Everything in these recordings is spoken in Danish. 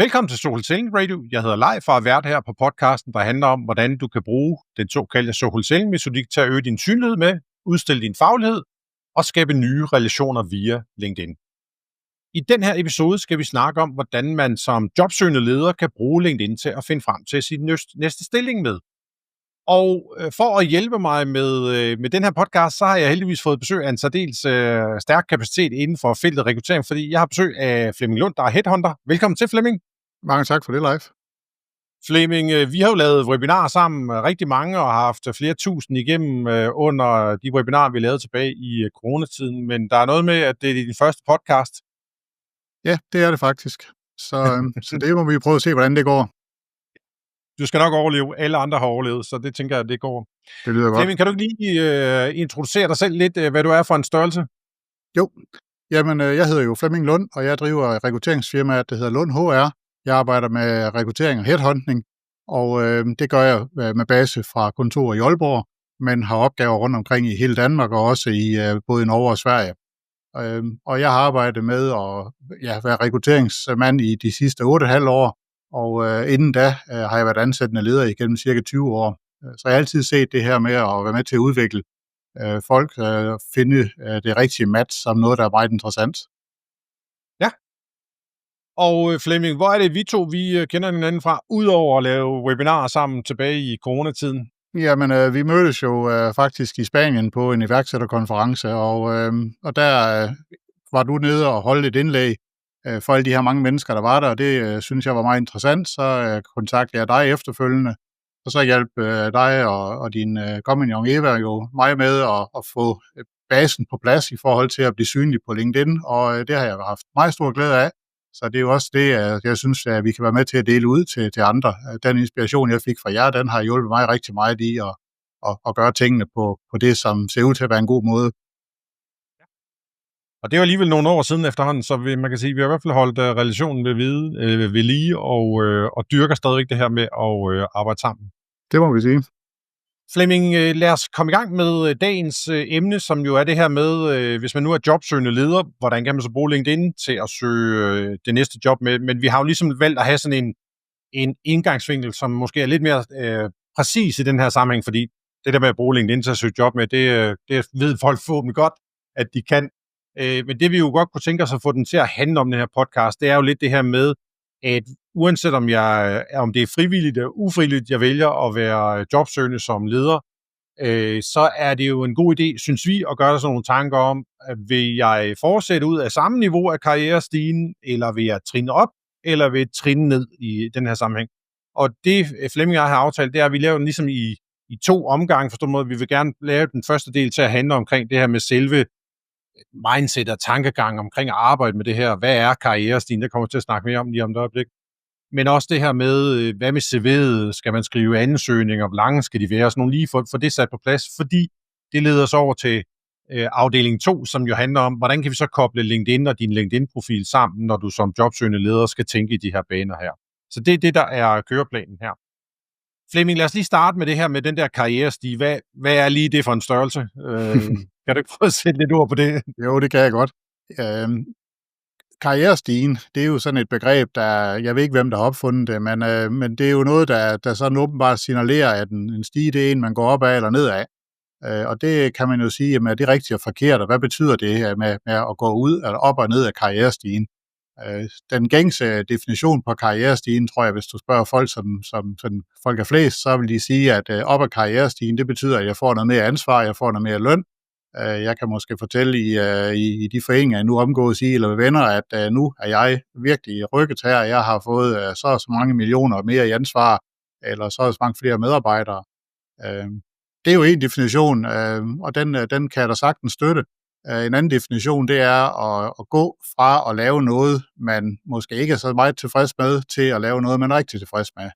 Velkommen til Social Selling Radio. Jeg hedder Leif og er vært her på podcasten, der handler om, hvordan du kan bruge den såkaldte Social Selling metodik til at øge din synlighed med, udstille din faglighed og skabe nye relationer via LinkedIn. I den her episode skal vi snakke om, hvordan man som jobsøgende leder kan bruge LinkedIn til at finde frem til sin næste stilling med. Og for at hjælpe mig med den her podcast, så har jeg heldigvis fået besøg af en særdeles stærk kapacitet inden for feltet rekruttering, fordi jeg har besøg af Flemming Lund, der er headhunter. Velkommen til, Flemming. Mange tak for det, Leif. Flemming, vi har jo lavet webinarer sammen, rigtig mange, og har haft flere tusind igennem under de webinarer, vi lavede tilbage i coronatiden, men der er noget med, at det er din første podcast. Ja, det er det faktisk. Så det må vi prøve at se, hvordan det går. Du skal nok overleve. Alle andre har overlevet, så det tænker jeg, at det går. Det lyder godt. Flemming, kan du lige introducere dig selv lidt, hvad du er for en størrelse? Jo, jamen jeg hedder jo Flemming Lund, og jeg driver rekrutteringsfirmaet, der hedder Lund HR. Jeg arbejder med rekruttering og headhunting, og det gør jeg med base fra kontoret i Aalborg, men har opgaver rundt omkring i hele Danmark og også i både Norge og Sverige. Og jeg har arbejdet med at være rekrutteringsmand i de sidste 8,5 år, og inden da har jeg været ansættende leder igennem cirka 20 år. Så jeg har altid set det her med at være med til at udvikle folk, finde det rigtige match som noget, der er meget interessant. Ja. Og Flemming, hvor er det vi kender hinanden fra, udover at lave webinarer sammen tilbage i coronatiden? Jamen, vi mødtes jo faktisk i Spanien på en iværksætterkonference, og der var du nede og holdt et indlæg for alle de her mange mennesker, der var der, og det synes jeg var meget interessant. Så kontaktede jeg dig efterfølgende, og så hjalp dig og din kompagnon Eva jo mig med at få basen på plads i forhold til at blive synlig på LinkedIn, og det har jeg haft meget stor glæde af. Så det er jo også det, jeg synes, at vi kan være med til at dele ud til andre. Den inspiration, jeg fik fra jer, den har hjulpet mig rigtig meget i at gøre tingene på det, som ser ud til at være en god måde. Og det er jo alligevel nogle år siden efterhånden, så man kan sige, at vi har i hvert fald holdt relationen ved lige og dyrker stadigvæk det her med at arbejde sammen. Det må vi sige. Flemming, lad os komme i gang med dagens emne, som jo er det her med, hvis man nu er jobsøgende leder, hvordan kan man så bruge LinkedIn til at søge det næste job med? Men vi har jo ligesom valgt at have sådan en indgangsvinkel, som måske er lidt mere præcis i den her sammenhæng, fordi det der med at bruge LinkedIn til at søge job med, det ved folk forhåbentlig godt, at de kan. Men det vi jo godt kunne tænke os at få den til at handle om den her podcast, det er jo lidt det her med, at uanset om det er frivilligt eller ufrivilligt, jeg vælger at være jobsøgende som leder, så er det jo en god idé, synes vi, at gøre der sådan nogle tanker om, at vil jeg fortsætte ud af samme niveau af karrierestigen, eller vil jeg trine op, eller vil jeg trine ned i den her sammenhæng. Og det Flemming og jeg har aftalt, det er, at vi laver den ligesom i 2 omgange, forstået måde. Vi vil gerne lave den første del til at handle omkring det her med selve mindset og tankegang omkring at arbejde med det her. Hvad er karrierestigen? Det kommer jeg til at snakke mere om lige om et øjeblik. Men også det her med, hvad med CV'et? Skal man skrive ansøgninger? Hvor lange skal de være? Sådan nogle lige for det sat på plads, fordi det leder os over til afdeling 2, som jo handler om, hvordan kan vi så koble LinkedIn og din LinkedIn-profil sammen, når du som jobsøgende leder skal tænke i de her baner her. Så det er det, der er køreplanen her. Flemming, lad os lige starte med det her med den der karrierestige. Hvad er lige det for en størrelse? Kan du ikke prøve at sætte lidt ord på det? Jo, det kan jeg godt. Karrierestigen, det er jo sådan et begreb, jeg ved ikke, hvem der har opfundet det, men det er jo noget, der sådan åbenbart signalerer, at en stige, det er en, man går opad eller nedad. Og det kan man jo sige, at det er rigtigt og forkert, og hvad betyder det her med at gå ud eller op og ned af karrierestigen? Den gængse definition på karrierestigen, tror jeg, hvis du spørger folk, som folk er flest, så vil de sige, at op ad karrierestigen, det betyder, at jeg får noget mere ansvar, jeg får noget mere løn. Jeg kan måske fortælle i de foreninger, jeg nu omgås i, eller med venner, at nu er jeg virkelig rykket her, jeg har fået så mange millioner mere i ansvar, eller så mange flere medarbejdere. Det er jo en definition, og den kan jeg da sagtens støtte. En anden definition, det er at gå fra at lave noget, man måske ikke er så meget tilfreds med, til at lave noget, man er rigtig tilfreds med.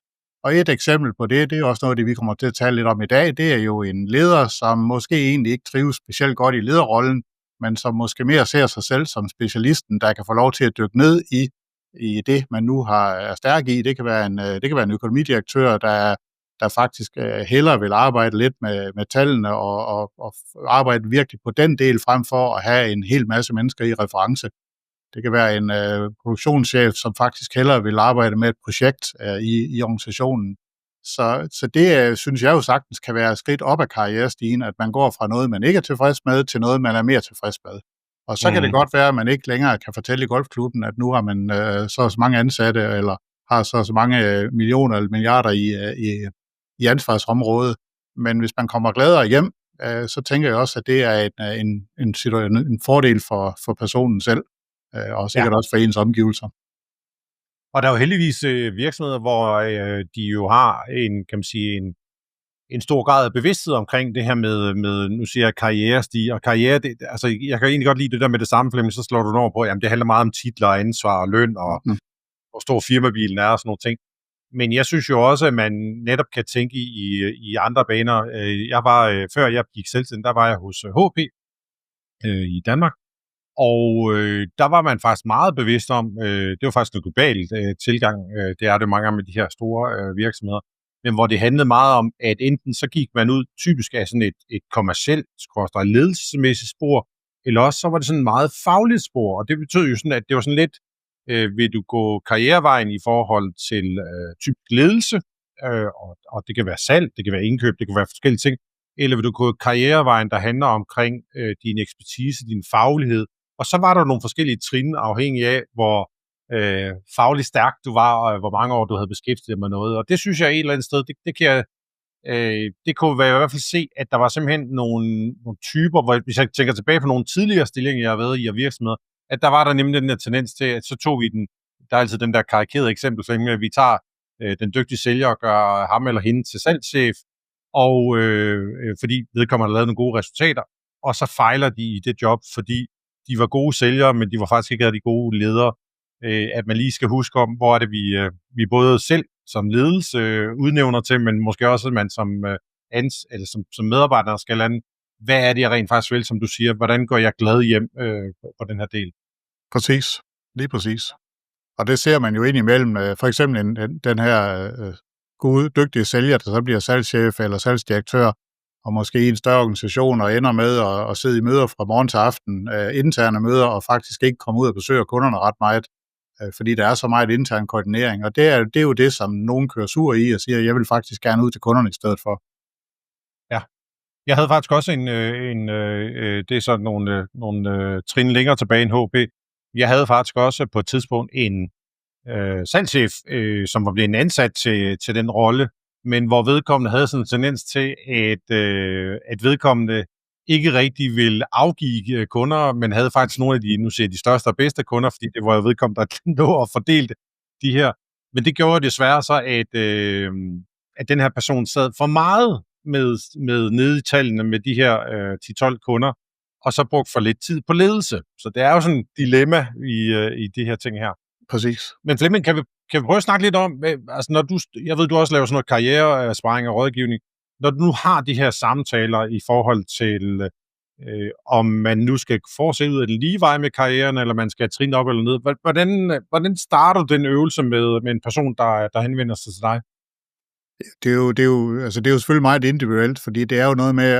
Og et eksempel på det er også noget af det, vi kommer til at tale lidt om i dag. Det er jo en leder, som måske egentlig ikke trives specielt godt i lederrollen, men som måske mere ser sig selv som specialisten, der kan få lov til at dykke ned i det, man nu er stærk i. Det kan være en økonomidirektør, der faktisk hellere vil arbejde lidt med tallene og arbejde virkelig på den del, frem for at have en hel masse mennesker i reference. Det kan være en produktionschef, som faktisk hellere vil arbejde med et projekt i organisationen. Så det synes jeg jo sagtens kan være et skridt op ad karrierestigen, at man går fra noget, man ikke er tilfreds med, til noget, man er mere tilfreds med. Og så kan det godt være, at man ikke længere kan fortælle i golfklubben, at nu har man så mange ansatte, eller har så mange millioner eller milliarder i ansvarsområdet. Men hvis man kommer gladere hjem, så tænker jeg også, at det er en fordel for personen selv, og sikkert også for ens omgivelser. Og der er jo heldigvis virksomheder, hvor de jo har en stor grad af bevidsthed omkring det her med nu siger jeg karrierestige, og karriere, altså jeg kan egentlig godt lide det der med det samme, Flemming, så slår du over på, jamen det handler meget om titler, ansvar og løn, og hvor stor firmabilen er og sådan nogle ting. Men jeg synes jo også, at man netop kan tænke i andre baner. Før jeg gik selvstændig, der var jeg hos HP i Danmark, og der var man faktisk meget bevidst om, det var faktisk en global tilgang, det er det mange gange med de her store virksomheder, men hvor det handlede meget om, at enten så gik man ud typisk af sådan et kommercielt, ledelsesmæssigt spor, eller også så var det sådan et meget fagligt spor, og det betød jo sådan, at det var sådan lidt, vil du gå karrierevejen i forhold til typisk ledelse, og det kan være salg, det kan være indkøb, det kan være forskellige ting, eller vil du gå karrierevejen, der handler omkring din ekspertise, din faglighed, og så var der nogle forskellige trin, afhængig af, hvor fagligt stærk du var, og hvor mange år du havde beskæftiget med noget. Og det synes jeg et eller andet sted, det kunne være i hvert fald se, at der var simpelthen nogle typer, hvor hvis jeg tænker tilbage på nogle tidligere stillinger, jeg har været i af virksomheder, at der var der nemlig den der tendens til, at så tog vi der er altid den der karikerede eksempel, for at vi tager den dygtige sælger og gør ham eller hende til salgschef, og fordi vedkommende har lavet nogle gode resultater, og så fejler de i det job, fordi de var gode sælgere, men de var faktisk ikke de gode ledere. At man lige skal huske om, hvor er det, vi både selv som ledelse udnævner til, men måske også, at man som medarbejder skal lande, hvad er det, jeg rent faktisk vil, som du siger, hvordan går jeg glad hjem på den her del? Præcis, lige præcis. Og det ser man jo ind imellem, for eksempel den her gode, dygtige sælger, der så bliver salgschef eller salgsdirektør, og måske i en større organisation, og ender med at sidde i møder fra morgen til aften, interne møder, og faktisk ikke komme ud og besøge kunderne ret meget, fordi der er så meget intern koordinering. Og det er jo det, som nogen kører sur i og siger, jeg vil faktisk gerne ud til kunderne i stedet for. Ja. Jeg havde faktisk også det er sådan nogle trin længere tilbage end HP. Jeg havde faktisk også på et tidspunkt en salgschef, som var blevet ansat til den rolle, men hvor vedkommende havde sådan en tendens til, at vedkommende ikke rigtig ville afgive kunder, men havde faktisk nogle af de største og bedste kunder, fordi det var jo vedkommende, der lå og fordelte de her. Men det gjorde desværre så, at den her person sad for meget med nede i tallene med de her 10-12 kunder, og så brugte for lidt tid på ledelse. Så det er jo sådan et dilemma i de her ting her. Præcis. Men Flemming, kan vi prøve at snakke lidt om, altså jeg ved, du også laver sådan noget karrieresparing og rådgivning, når du nu har de her samtaler i forhold til, om man nu skal fortsætte ud af den lige vej med karrieren, eller man skal trine op eller ned, hvordan starter du den øvelse med en person, der henvender sig til dig? Det er jo selvfølgelig meget individuelt, fordi det er jo noget med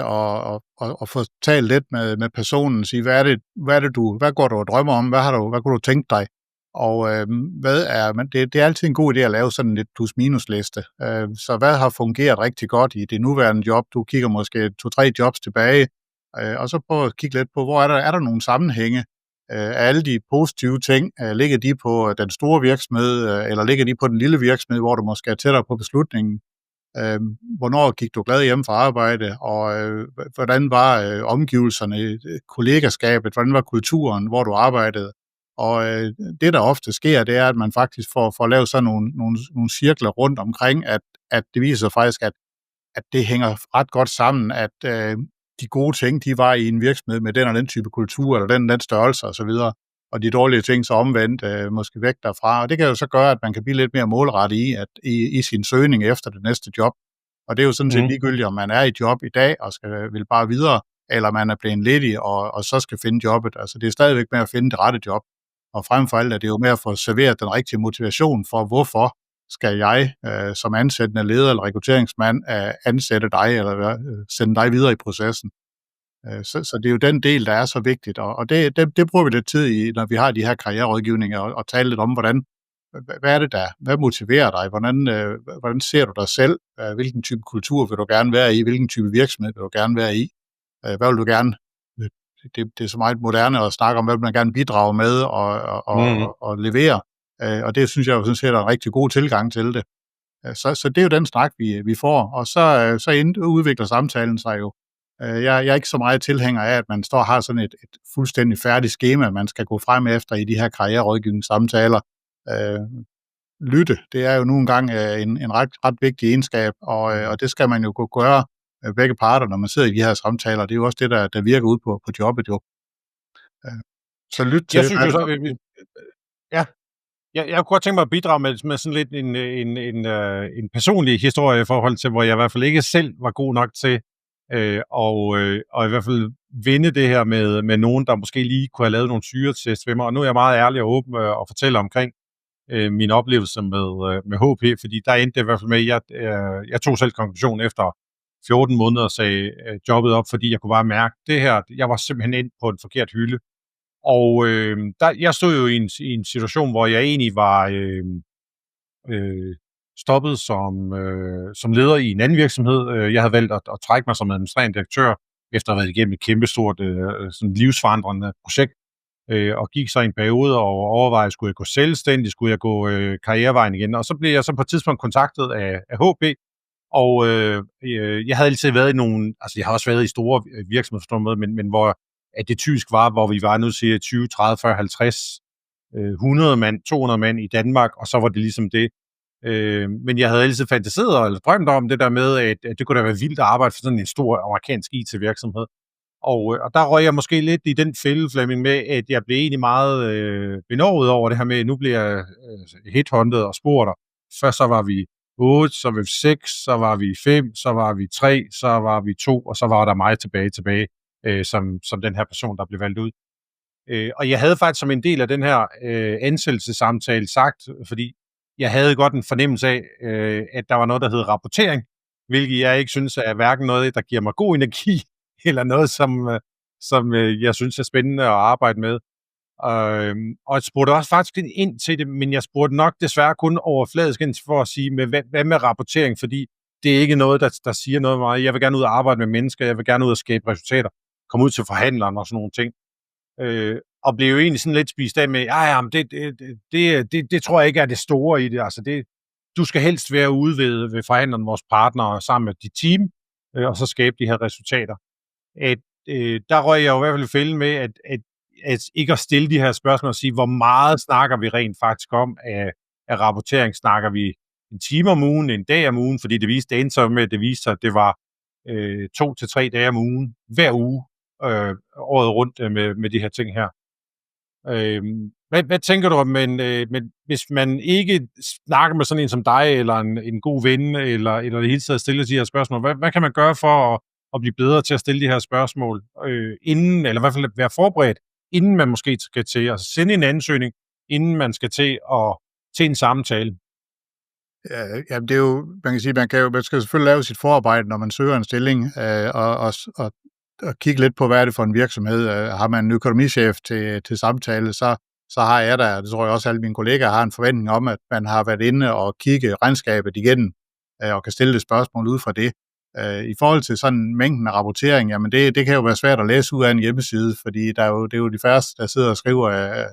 at få talt lidt med personen, sige, hvad går du og drømmer om, hvad kunne du tænke dig? Og det er altid en god idé at lave sådan lidt plus-minus-liste. Så hvad har fungeret rigtig godt i det nuværende job? Du kigger måske 2-3 jobs tilbage, og så prøv at kigge lidt på, hvor er der nogle sammenhænge? Alle de positive ting, ligger de på den store virksomhed, eller ligger de på den lille virksomhed, hvor du måske er tættere på beslutningen? Hvornår gik du glad hjem fra arbejde, og hvordan var omgivelserne, kollegaskabet, hvordan var kulturen, hvor du arbejdede? Og det, der ofte sker, det er, at man faktisk får lavet sådan nogle cirkler rundt omkring, at det viser sig faktisk, at det hænger ret godt sammen, at de gode ting, de var i en virksomhed med den og den type kultur, eller den størrelse osv., og de dårlige ting så omvendt måske væk derfra. Og det kan jo så gøre, at man kan blive lidt mere målrettet i sin søgning efter det næste job. Og det er jo sådan set ligegyldigt, om man er i job i dag og vil bare videre, eller man er blevet ledig og så skal finde jobbet. Altså det er stadigvæk med at finde det rette job. Og frem for alt er det jo med at få serveret den rigtige motivation for, hvorfor skal jeg som ansættende leder eller rekrutteringsmand ansætte dig eller sende dig videre i processen. Så det er jo den del, der er så vigtigt, og det bruger vi lidt tid i, når vi har de her karriererådgivninger, og tale lidt om, hvad er det der, hvad motiverer dig, hvordan ser du dig selv, hvilken type kultur vil du gerne være i, hvilken type virksomhed vil du gerne være i, hvad vil du gerne, det er så meget moderne at snakke om, hvad man gerne bidrage med og levere, og det synes jeg jo sådan set er en rigtig god tilgang til det. Så det er jo den snak, vi får, og så udvikler samtalen sig jo. Jeg er ikke så meget tilhænger af, at man står og har sådan et fuldstændig færdigt skema, man skal gå frem efter i de her karriererådgivningssamtaler. Lytte, det er jo nogle gange en ret vigtig egenskab, og det skal man jo kunne gøre begge parter, når man sidder i de her samtaler. Det er jo også det, der virker ud på jobbet jo. Så lyt til... Jeg synes jo så... Ja. Jeg kunne godt tænke mig at bidrage med sådan lidt en personlig historie i forhold til, hvor jeg i hvert fald ikke selv var god nok til og i hvert fald vinde det her med nogen, der måske lige kunne have lavet nogle syretest ved mig. Og nu er jeg meget ærlig og åben og fortæller omkring min oplevelse med HP, fordi der endte det i hvert fald med, at jeg tog selv konklusion efter 14 måneder og sagde jobbet op, fordi jeg kunne bare mærke det her. Jeg var simpelthen ind på en forkert hylde. Og jeg stod jo i en situation, hvor jeg egentlig var stoppet som leder i en anden virksomhed. Jeg havde valgt at trække mig som administrerende direktør, efter at have været igennem et kæmpestort sådan livsforandrende projekt, og gik så en periode og overvejede, skulle jeg gå selvstændig, skulle jeg gå karrierevejen igen. Og så blev jeg så på et tidspunkt kontaktet af HP, og jeg havde altid været i nogle, altså jeg har også været i store virksomheder, men hvor at det typisk var, hvor vi var nu siger 20, 30, 40, 50, 100 mand, 200 mand i Danmark, og så var det ligesom det. Men jeg havde altid fantaseret eller drømt om det der med, at det kunne da være vildt at arbejde for sådan en stor amerikansk IT-virksomhed. Og der røg jeg måske lidt i den fælde, Flemming, med, at jeg blev egentlig meget benovet over det her med, at nu bliver jeg headhunted og spurgt. Først så var vi 8, så var vi 6, så var vi 5, så var vi 3, så var vi 2, og så var der mig tilbage, som den her person, der blev valgt ud. Og jeg havde faktisk som en del af den her ansættelsessamtale sagt, fordi jeg havde godt en fornemmelse af, at der var noget, der hed rapportering, hvilket jeg ikke synes er hverken noget, der giver mig god energi, eller noget, som jeg synes er spændende at arbejde med. Og jeg spurgte også faktisk ind til det, men jeg spurgte nok desværre kun overfladisk ind for at sige, hvad med rapportering, fordi det er ikke noget, der siger noget meget. Jeg vil gerne ud og arbejde med mennesker, jeg vil gerne ud og skabe resultater, komme ud til forhandlerne og sådan nogle ting. Og blev jo egentlig sådan lidt spist af med, det tror jeg ikke er det store i det. Altså du skal helst være ude ved forhandlerne, vores partnere, sammen med dit team, og så skabe de her resultater. Der røg jeg jo i hvert fald i fælden med, at ikke at stille de her spørgsmål og sige, hvor meget snakker vi rent faktisk om af rapportering. Snakker vi en time om ugen, en dag om ugen, fordi det endte så med, at det viste sig, at det var 2 til 3 dage om ugen, hver uge, året rundt med de her ting her. Hvad tænker du om, men hvis man ikke snakker med sådan en som dig, eller en god ven, eller det hele taget stiller de her spørgsmål, hvad kan man gøre for at blive bedre til at stille de her spørgsmål, inden, eller i hvert fald være forberedt, inden man måske skal til at sende en ansøgning, inden man skal til en samtale? Ja, det er jo, man kan sige, man skal selvfølgelig lave sit forarbejde, når man søger en stilling, og kigge lidt på, hvad er det for en virksomhed. Har man en økonomichef til samtale, så har jeg der, det tror jeg også alle mine kollegaer har en forventning om, at man har været inde og kigge regnskabet igennem, og kan stille et spørgsmål ud fra det. I forhold til sådan mængden af rapportering, jamen det kan jo være svært at læse ud af en hjemmeside, fordi det er jo de færreste, der sidder og skriver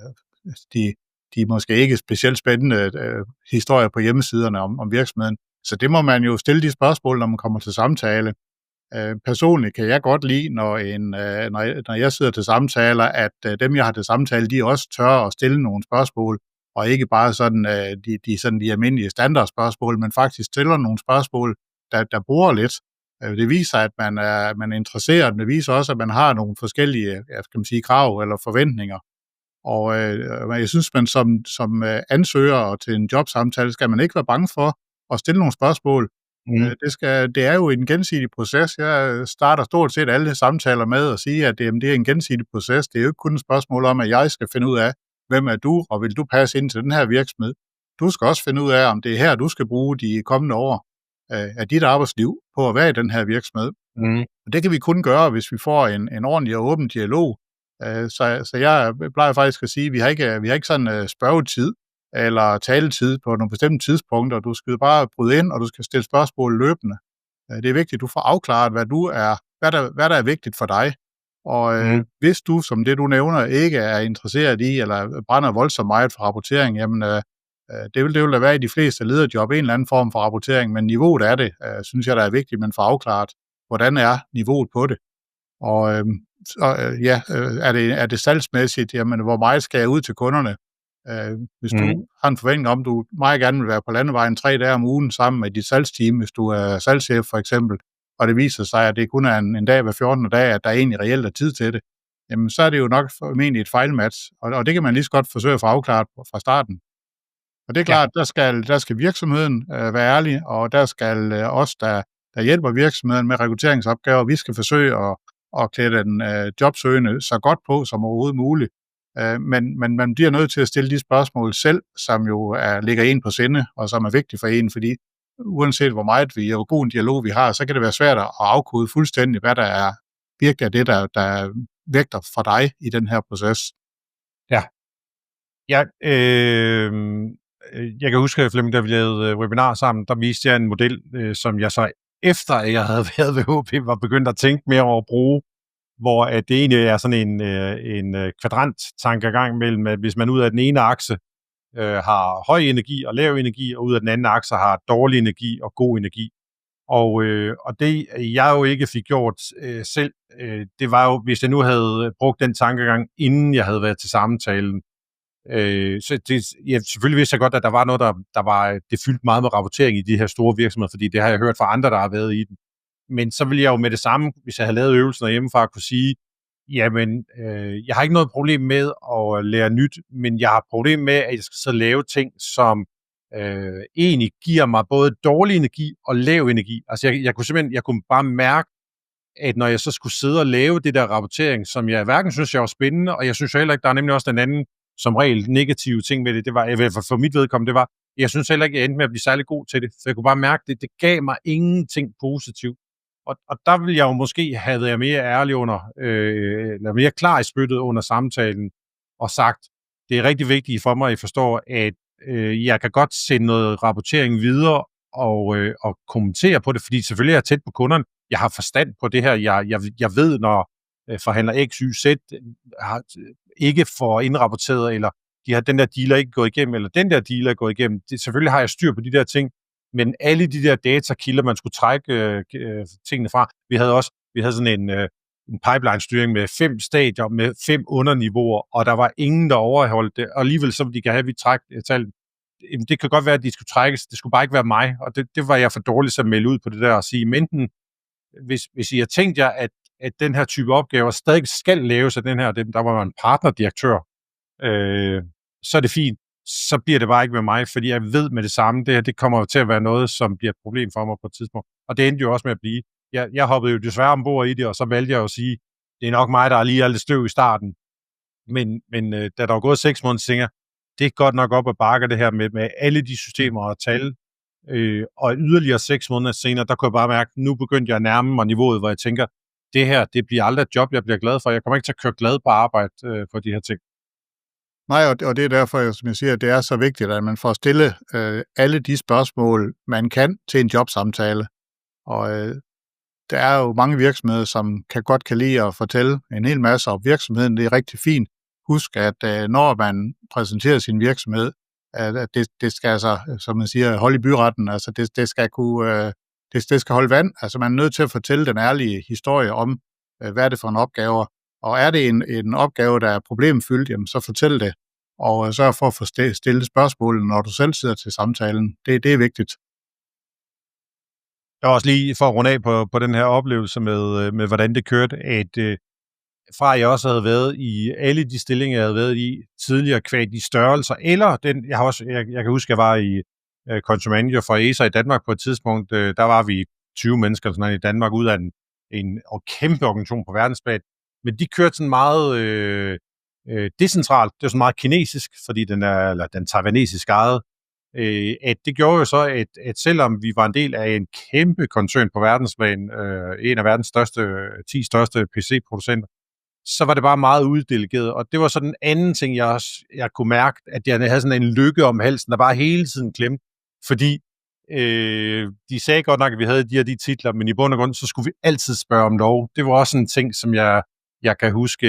de måske ikke specielt spændende historier på hjemmesiderne om virksomheden. Så det må man jo stille de spørgsmål, når man kommer til samtale. Personligt kan jeg godt lide, når jeg sidder til samtaler, at dem, jeg har til samtale, de også tør at stille nogle spørgsmål, og ikke bare sådan de almindelige standardspørgsmål, men faktisk stiller nogle spørgsmål, der bruger lidt. Det viser, at man er interesseret, men det viser også, at man har nogle forskellige krav eller forventninger. Og jeg synes, man som ansøger til en jobsamtale, skal man ikke være bange for at stille nogle spørgsmål. Det er jo en gensidig proces. Jeg starter stort set alle samtaler med at sige, at det er en gensidig proces. Det er jo ikke kun et spørgsmål om, at jeg skal finde ud af, hvem er du, og vil du passe ind til den her virksomhed. Du skal også finde ud af, om det er her, du skal bruge de kommende år af dit arbejdsliv på at være i den her virksomhed. Mm. Og det kan vi kun gøre, hvis vi får en ordentlig og åben dialog. Så jeg plejer faktisk at sige, at vi har ikke sådan spørgetid eller taletid på nogle bestemte tidspunkter. Du skal bare bryde ind, og du skal stille spørgsmål løbende. Det er vigtigt, at du får afklaret, hvad der er vigtigt for dig. Og Mm. hvis du, som det du nævner, ikke er interesseret i, eller brænder voldsomt meget for rapportering, jamen det vil der være i de fleste lederjob, en eller anden form for rapportering, men niveauet af det, synes jeg, der er vigtigt, man får afklaret, hvordan er niveauet på det. Og er det salgsmæssigt, jamen hvor meget skal jeg ud til kunderne? Hvis du har en forventning om, du meget gerne vil være på landevejen 3 dage om ugen sammen med dit salgsteam, hvis du er salgschef for eksempel, og det viser sig, at det kun er en dag hver 14. dag, at der egentlig reelt er tid til det, jamen så er det jo nok formentlig et fejlmatch, og det kan man lige så godt forsøge at få afklaret fra starten. Og det er klart, der skal virksomheden være ærlig, og der skal os, der hjælper virksomheden med rekrutteringsopgaver, vi skal forsøge at klæde den jobsøgende så godt på som overhovedet muligt. Men man bliver nødt til at stille de spørgsmål selv, som jo ligger en på sinde, og som er vigtige for en, fordi uanset hvor meget vi og hvor god en dialog vi har, så kan det være svært at afkode fuldstændig, hvad der er virkelig af det, der vægter for dig i den her proces. Ja. Jeg kan huske, Flemming, da vi lavede webinar sammen, der viste jeg en model, som jeg så efter at jeg havde været ved HP, var begyndt at tænke mere over at bruge, hvor at det egentlig er sådan en kvadrant-tankegang mellem, at hvis man ud af den ene akse har høj energi og lav energi, og ud af den anden akse har dårlig energi og god energi. Og det, jeg jo ikke fik gjort selv, det var jo, hvis jeg nu havde brugt den tankegang, inden jeg havde været til samtalen. Selvfølgelig vidste jeg godt, at der var noget, det fyldte meget med rapportering i de her store virksomheder, fordi det har jeg hørt fra andre, der har været i den. Men så ville jeg jo med det samme, hvis jeg havde lavet øvelsen hjemmefra, kunne sige, jamen, jeg har ikke noget problem med at lære nyt, men jeg har problem med, at jeg skal så lave ting, som egentlig giver mig både dårlig energi og lav energi. Altså jeg kunne bare mærke, at når jeg så skulle sidde og lave det der rapportering, som jeg hverken synes, jeg var spændende, og jeg synes heller ikke, der er nemlig også den anden, som regel, negative ting med det var, i hvert fald for mit vedkommende, det var, jeg synes heller ikke, jeg endte med at blive særlig god til det, for jeg kunne bare mærke, det gav mig ingenting positivt. Og der ville jeg jo måske have været mere ærlig eller mere klar i spyttet under samtalen, og sagt, det er rigtig vigtigt for mig, at I forstår, at jeg kan godt sende noget rapportering videre og kommentere på det, fordi selvfølgelig er jeg tæt på kunderne. Jeg har forstand på det her. Jeg ved, når forhandler X, Y, Z ikke får indrapporteret, eller den der dealer ikke gået igennem, eller den der dealer er gået igennem. Selvfølgelig har jeg styr på de der ting, men alle de der datakilder, man skulle trække tingene fra. Vi havde sådan en pipeline-styring med 5 stadier, med 5 underniveauer, og der var ingen, der overholdt det, og alligevel så de kan have, vi trække tal. Det kan godt være, at de skulle trækkes, det skulle bare ikke være mig, og det var jeg for dårlig til at melde ud på det der og sige, enten hvis I har tænkt jer, at den her type opgaver stadig skal laves af den her, der var en partnerdirektør, så er det fint. Så bliver det bare ikke med mig, fordi jeg ved med det samme, det kommer til at være noget, som bliver et problem for mig på et tidspunkt. Og det endte jo også med at blive. Jeg hoppede jo desværre ombord i det, og så valgte jeg jo at sige, det er nok mig, der er lige alt det støv i starten. Men da der var gået 6 måneder, tænker jeg, det er godt nok op ad bakke det her med alle de systemer og tal. Og yderligere 6 måneder senere, der kunne jeg bare mærke, nu begyndte jeg at nærme mig niveauet, hvor jeg tænker, det her, det bliver aldrig et job, jeg bliver glad for. Jeg kommer ikke til at køre glad på arbejde for de her ting. Nej, og det er derfor, som jeg siger, at det er så vigtigt, at man får stillet alle de spørgsmål, man kan til en jobsamtale. Og der er jo mange virksomheder, som godt kan lide at fortælle en hel masse om virksomheden. Det er rigtig fint. Husk, at når man præsenterer sin virksomhed, at det skal altså, som man siger, holde i byretten. Altså det skal kunne, det skal holde vand. Altså man er nødt til at fortælle den ærlige historie om, hvad er det for en opgave. Og er det en opgave, der er problemfyldt, jamen så fortæl det. Og sørg for at få stillet spørgsmål, når du selv sidder til samtalen. Det er vigtigt. Jeg var også lige for at runde af på den her oplevelse med hvordan det kørte, at fra jeg også havde været i alle de stillinger, jeg havde været i tidligere, kvad de størrelser, eller jeg kan huske, jeg var i country manager for ESA i Danmark på et tidspunkt, der var vi 20 mennesker eller sådan noget, i Danmark, ud af en kæmpe organisation på verdensplan, men de kørte sådan meget decentralt, det er sådan meget kinesisk, fordi den taiwanesisk ejet, at det gjorde jo så, at selvom vi var en del af en kæmpe koncern på verdensplan, en af verdens 10 største PC-producenter, så var det bare meget uddelegeret. Og det var så den anden ting, jeg kunne mærke, at jeg havde sådan en lykke om halsen, der bare hele tiden klemte. Fordi de sagde godt nok, at vi havde de titler, men i bund og grund, så skulle vi altid spørge om lov. Det var også en ting, som jeg kan huske,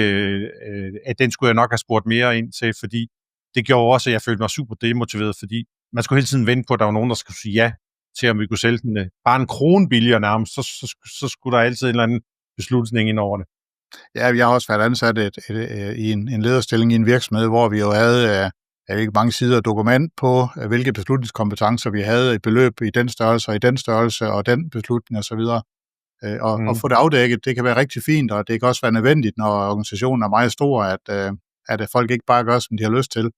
at den skulle jeg nok have spurgt mere ind til, fordi det gjorde også, at jeg følte mig super demotiveret, fordi man skulle hele tiden vente på, at der var nogen, der skulle sige ja til, om vi kunne sælge den bare en krone billigere nærmest, så skulle der altid en eller anden beslutning ind over det. Ja, jeg har også været ansat i en lederstilling i en virksomhed, hvor vi jo havde ikke mange sider dokument på, hvilke beslutningskompetencer vi havde, et beløb i den størrelse og i den størrelse, og den beslutning osv. Og få det afdækket, det kan være rigtig fint, og det kan også være nødvendigt, når organisationen er meget stor, at folk ikke bare gør, som de har lyst til.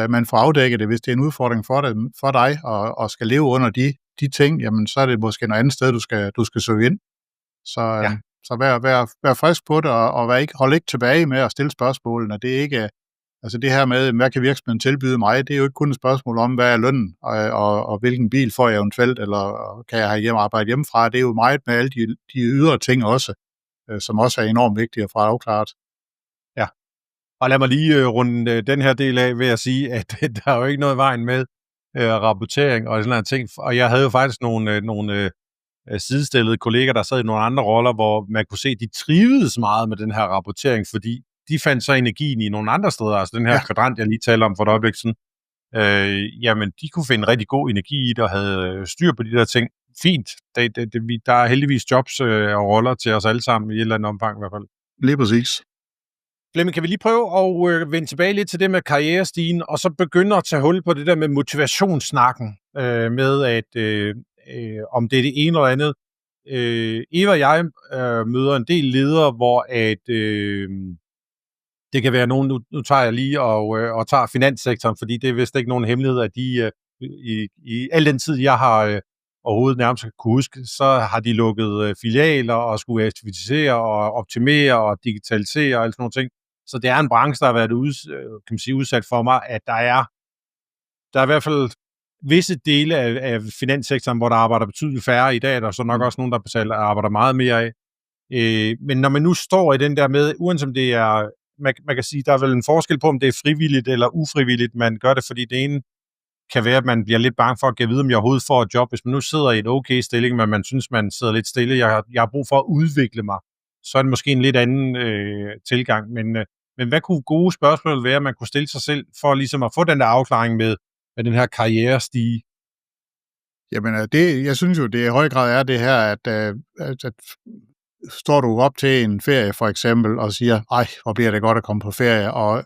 Men få afdækket det, hvis det er en udfordring for dig, og skal leve under de ting, jamen så er det måske noget andet sted, du skal søge ind. Så vær frisk på det, og hold ikke tilbage med at stille spørgsmålene. Det er ikke, altså det her med, hvad kan virksomheden tilbyde mig, det er jo ikke kun et spørgsmål om, hvad er lønnen, og hvilken bil får jeg eventuelt, eller kan jeg arbejde hjemmefra. Det er jo meget med alle de ydre ting også, som også er enormt vigtige at få afklaret. Ja, og lad mig lige runde den her del af ved at sige, at der er jo ikke noget i vejen med rapportering og sådan noget ting. Og jeg havde jo faktisk nogle sidestillede kolleger, der sad i nogle andre roller, hvor man kunne se, at de trivedes meget med den her rapportering, fordi de fandt så energien i nogle andre steder. Altså den her kvadrant, jeg lige talte om for et øjeblik siden. Jamen, de kunne finde rigtig god energi i det, og havde styr på de der ting. Fint. Der er heldigvis jobs og roller til os alle sammen, i et eller andet omfang i hvert fald. Lige præcis. Flemming, kan vi lige prøve at vende tilbage lidt til det med karrierestigen, og så begynde at tage hul på det der med motivationssnakken, med at om det er det ene eller andet. Eva og jeg møder en del ledere, hvor det kan være nogen, nu tager jeg lige og tager finanssektoren, fordi det er vist ikke nogen hemmelighed, at de i al den tid, jeg har overhovedet nærmest kunne huske, så har de lukket filialer og skulle effektivisere og optimere og digitalisere og alt sådan nogle ting. Så det er en branche, der har været udsat for mig, at der er i hvert fald visse dele af finanssektoren, hvor der arbejder betydeligt færre. I dag er der så nok også nogen, der arbejder meget mere af. Men når man nu står i den der med, uanset om det er, man kan sige, der er vel en forskel på, om det er frivilligt eller ufrivilligt, man gør det, fordi det ene kan være, at man bliver lidt bange for at give vide, om jeg overhovedet får et job. Hvis man nu sidder i et okay stilling, men man synes, man sidder lidt stille, jeg har brug for at udvikle mig, så er det måske en lidt anden tilgang. Men hvad kunne gode spørgsmål være, man kunne stille sig selv, for ligesom at få den der afklaring med den her karrierestige? Jamen, jeg synes jo, det i høj grad er det her, at står du op til en ferie for eksempel, og siger, ej, hvor bliver det godt at komme på ferie, og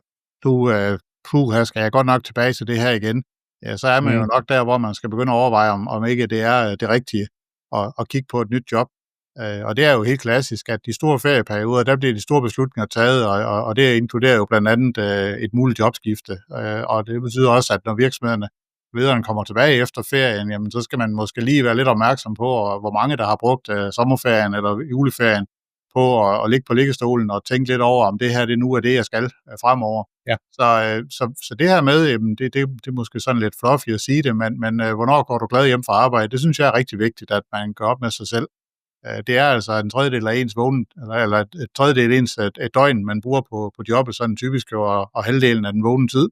her skal jeg godt nok tilbage til det her igen, ja, så er man jo nok der, hvor man skal begynde at overveje, om ikke det er det rigtige at kigge på et nyt job. Og det er jo helt klassisk, at de store ferieperioder, der bliver de store beslutninger taget, og det inkluderer jo blandt andet et muligt jobskifte. Og det betyder også, at når lederen kommer tilbage efter ferien, jamen, så skal man måske lige være lidt opmærksom på, hvor mange der har brugt sommerferien eller juleferien på at ligge på liggestolen og tænke lidt over, om det her det nu er det, jeg skal fremover. Ja. Så det her med, det er måske sådan lidt fluffy at sige det, men hvornår går du glad hjem fra arbejde, det synes jeg er rigtig vigtigt, at man gør op med sig selv. Det er altså en tredjedel af ens eller et tredjedel af ens et døgn, man bruger på jobbet, sådan typisk, og halvdelen af den vågne tid.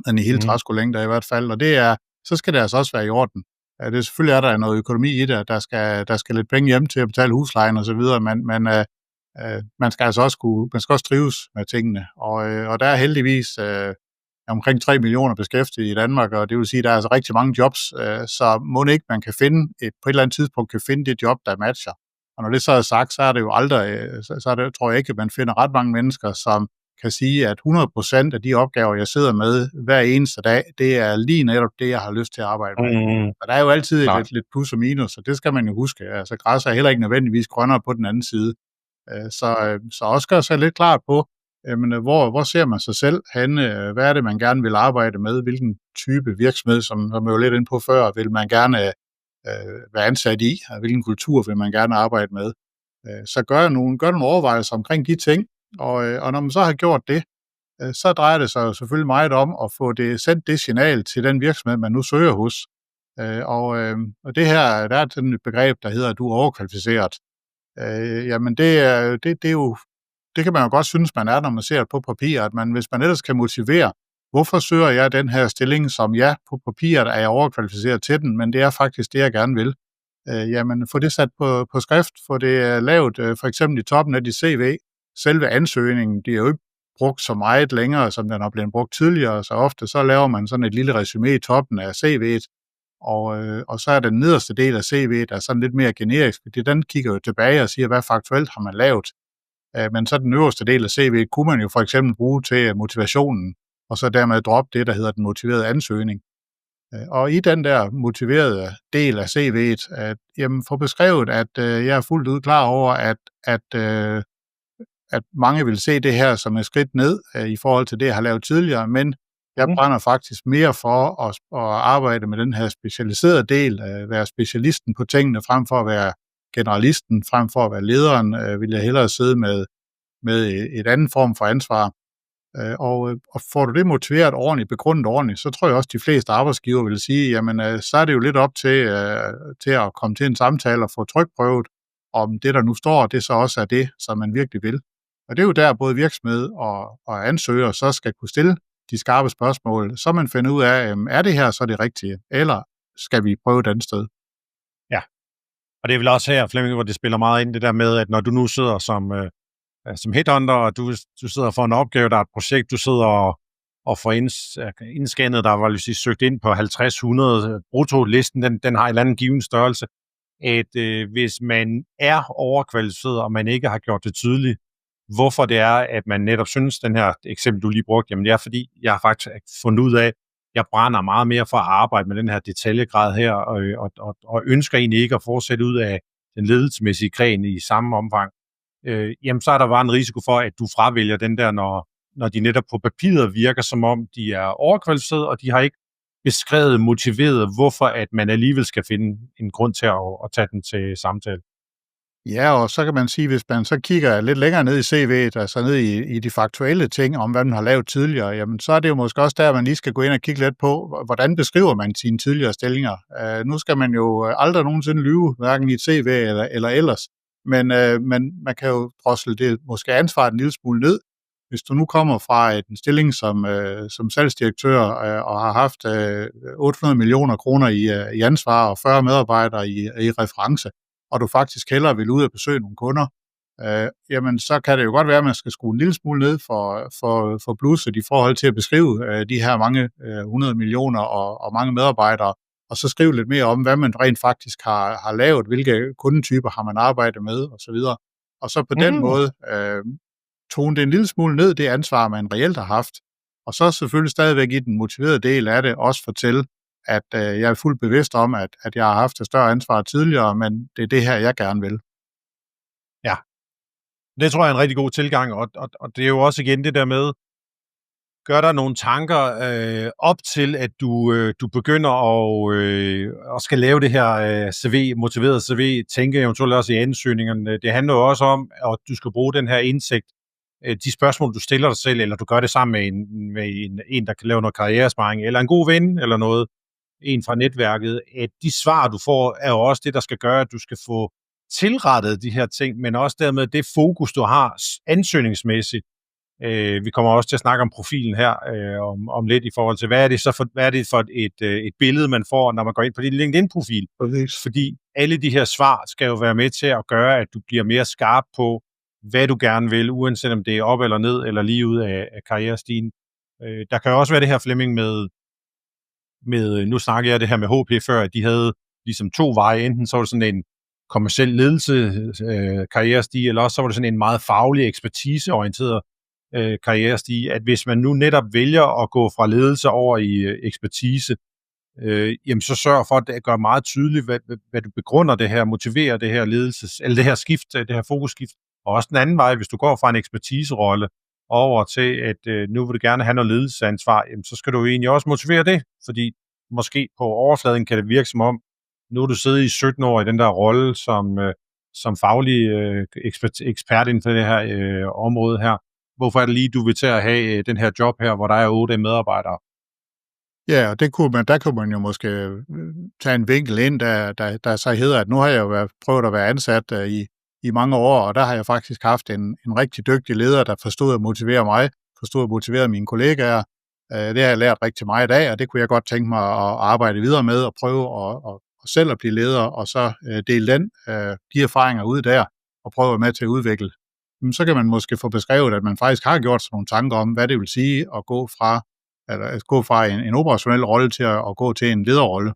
Den i hele træskolængder i hvert fald, og så skal det altså også være i orden. Selvfølgelig er der noget økonomi i det, der skal lidt penge hjem til at betale huslejen og så videre, men man skal altså også trives med tingene, og der er heldigvis omkring 3 millioner beskæftigede i Danmark, og det vil sige, at der er altså rigtig mange jobs, så må ikke man kan finde på et eller andet tidspunkt kan finde det job, der matcher. Og når det så er sagt, så er det jo aldrig, tror jeg ikke, at man finder ret mange mennesker, som kan sige, at 100% af de opgaver, jeg sidder med hver eneste dag, det er lige netop det, jeg har lyst til at arbejde med. Og der er jo altid lidt plus og minus, og det skal man jo huske. Altså græs er heller ikke nødvendigvis grønnere på den anden side. Så også gør sig lidt klart på, hvor ser man sig selv henne? Hvad er det, man gerne vil arbejde med? Hvilken type virksomhed, som jeg var lidt inde på før, vil man gerne være ansat i? Hvilken kultur vil man gerne arbejde med? Så gør nogle overvejelser omkring de ting, og når man så har gjort det, så drejer det sig jo selvfølgelig meget om at få det sendt det signal til den virksomhed, man nu søger hos. Og det her, der er sådan et begreb, der hedder, at du er overkvalificeret. Jamen det er jo, det kan man jo godt synes, man er, når man ser det på papir, at hvis man ellers kan motivere, hvorfor søger jeg den her stilling, som på papiret er jeg overkvalificeret til den, men det er faktisk det, jeg gerne vil. Jamen få det sat på skrift, få det lavet for eksempel i toppen af dit CV. Selve ansøgningen, det er jo ikke brugt så meget længere, som den har blevet brugt tidligere, så ofte så laver man sådan et lille resume i toppen af CV'et, og så er den nederste del af CV'et der er sådan lidt mere generisk, fordi den kigger jo tilbage og siger, hvad faktuelt har man lavet. Men så den øverste del af CV'et kunne man jo for eksempel bruge til motivationen, og så dermed droppe det, der hedder den motiverede ansøgning. Og i den der motiverede del af CV'et, jamen få beskrevet, at jeg er fuldt ud klar over, at mange vil se det her som et skridt ned i forhold til det, jeg har lavet tidligere, men jeg brænder faktisk mere for at arbejde med den her specialiserede del, være specialisten på tingene, frem for at være generalisten, frem for at være lederen, vil jeg hellere sidde med et andet form for ansvar. Og får du det motiveret ordentligt, begrundet ordentligt, så tror jeg også, de fleste arbejdsgiver vil sige, jamen så er det jo lidt op til at komme til en samtale og få trykprøvet, om det, der nu står, det så også er det, som man virkelig vil. Og det er jo der, både virksomhed og ansøger så skal kunne stille de skarpe spørgsmål, så man finder ud af, er det her så det rigtige, eller skal vi prøve et andet sted? Ja, og det er vel også her, Flemming, hvor det spiller meget ind, det der med, at når du nu sidder som headhunter, og du sidder for en opgave, der er et projekt, du sidder og får indscannet, der var lige søgt ind på 50-100 brutto-listen, den har en eller anden given størrelse, at hvis man er overkvalificeret, og man ikke har gjort det tydeligt, hvorfor det er, at man netop synes, den her eksempel, du lige brugte, jamen det er fordi, jeg har faktisk fundet ud af, at jeg brænder meget mere for at arbejde med den her detaljegrad her, og ønsker egentlig ikke at fortsætte ud af den ledelsesmæssige gren i samme omfang. Jamen så er der bare en risiko for, at du fravælger den der, når de netop på papiret virker, som om de er overkvalificeret, og de har ikke beskrevet, motiveret, hvorfor at man alligevel skal finde en grund til at tage den til samtale. Ja, og så kan man sige, hvis man så kigger lidt længere ned i CV'et, altså ned i de faktuelle ting om, hvad man har lavet tidligere, jamen så er det jo måske også der, man lige skal gå ind og kigge lidt på, hvordan beskriver man sine tidligere stillinger. Nu skal man jo aldrig nogensinde lyve, hverken i et CV eller ellers, men man kan jo drossle det måske ansvaret en lille smule ned. Hvis du nu kommer fra en stilling som salgsdirektør og har haft 800 millioner kroner i ansvar og 40 medarbejdere i reference, og du faktisk hellere vil ud og besøge nogle kunder, jamen så kan det jo godt være, at man skal skrue en lille smule ned for blusset i forhold til at beskrive de her mange 100 millioner og mange medarbejdere, og så skrive lidt mere om, hvad man rent faktisk har lavet, hvilke kundetyper har man arbejdet med, osv. Og så på den måde tone det en lille smule ned, det ansvar, man reelt har haft, og så selvfølgelig stadigvæk i den motiverede del af det også fortælle, at jeg er fuldt bevidst om, at jeg har haft et større ansvar tidligere, men det er det her, jeg gerne vil. Ja, det tror jeg er en rigtig god tilgang, og det er jo også igen det der med, gør der nogle tanker op til, at du begynder at skal lave det her CV, motiveret CV, tænke eventuelt også i ansøgningerne. Det handler jo også om, at du skal bruge den her indsigt, de spørgsmål, du stiller dig selv, eller du gør det sammen med en der kan lave noget karrieresparing, eller en god ven, eller noget, en fra netværket, at de svar, du får, er jo også det, der skal gøre, at du skal få tilrettet de her ting, men også dermed det fokus, du har ansøgningsmæssigt. Vi kommer også til at snakke om profilen her om lidt i forhold til, hvad er det for et billede, man får, når man går ind på din LinkedIn-profil. Fordi alle de her svar skal jo være med til at gøre, at du bliver mere skarp på, hvad du gerne vil, uanset om det er op eller ned, eller lige ud af karrierestigen. Der kan jo også være det her, Flemming, med nu snakker jeg det her med HP før, at de havde ligesom to veje. Enten så var det sådan en kommerciel ledelse karrierestige, eller også så var det sådan en meget faglig, ekspertiseorienteret karrierestige, at hvis man nu netop vælger at gå fra ledelse over i ekspertise, jamen så sørg for at gøre meget tydeligt, hvad du begrunder det her, motiverer det her eller det her skift, det her fokusskift. Og også den anden vej, hvis du går fra en ekspertiserolle over til, at nu vil du gerne have noget ledelsesansvar, jamen så skal du jo egentlig også motivere det, fordi måske på overfladen kan det virke som om, nu er du siddet i 17 år i den der rolle som faglig ekspert inden for det her område her, hvorfor er det lige, du vil til at have den her job her, hvor der er 8 medarbejdere? Ja, og der kunne man jo måske tage en vinkel ind, der så hedder, at nu har jeg jo prøvet at være ansat i mange år, og der har jeg faktisk haft en rigtig dygtig leder, der forstod at motivere mig, forstod at motivere mine kollegaer. Det har jeg lært rigtig meget af, og det kunne jeg godt tænke mig at arbejde videre med og prøve at selv at blive leder, og så dele de erfaringer ud der, og prøve at være med til at udvikle. Så kan man måske få beskrevet, at man faktisk har gjort sådan nogle tanker om, hvad det vil sige at gå fra en operationel rolle til at gå til en lederrolle.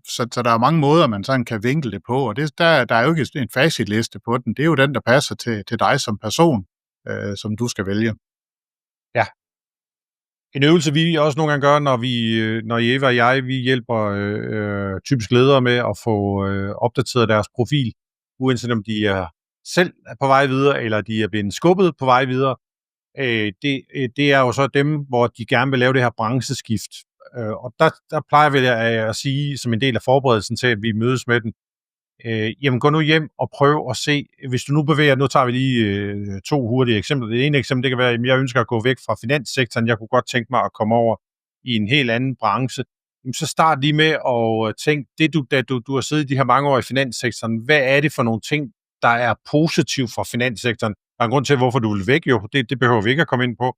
Så der er mange måder, man sådan kan vinkle det på, og der er jo ikke en facitliste på den. Det er jo den, der passer til dig som person, som du skal vælge. Ja. En øvelse, vi også nogle gange gør, når Eva og jeg, vi hjælper typisk ledere med at få opdateret deres profil, uanset om de er selv på vej videre, eller de er blevet skubbet på vej videre. Det er jo så dem, hvor de gerne vil lave det her brancheskift. Og der plejer vi at sige, som en del af forberedelsen til, at vi mødes med den, jamen gå nu hjem og prøv at se, hvis du nu bevæger, nu tager vi lige 2 hurtige eksempler. Det ene eksempel, det kan være, at jeg ønsker at gå væk fra finanssektoren, jeg kunne godt tænke mig at komme over i en helt anden branche. Jamen, så start lige med at tænke, da du har siddet de her mange år i finanssektoren, hvad er det for nogle ting, der er positivt for finanssektoren? Der er en grund til, hvorfor du vil væk, jo. Det behøver vi ikke at komme ind på.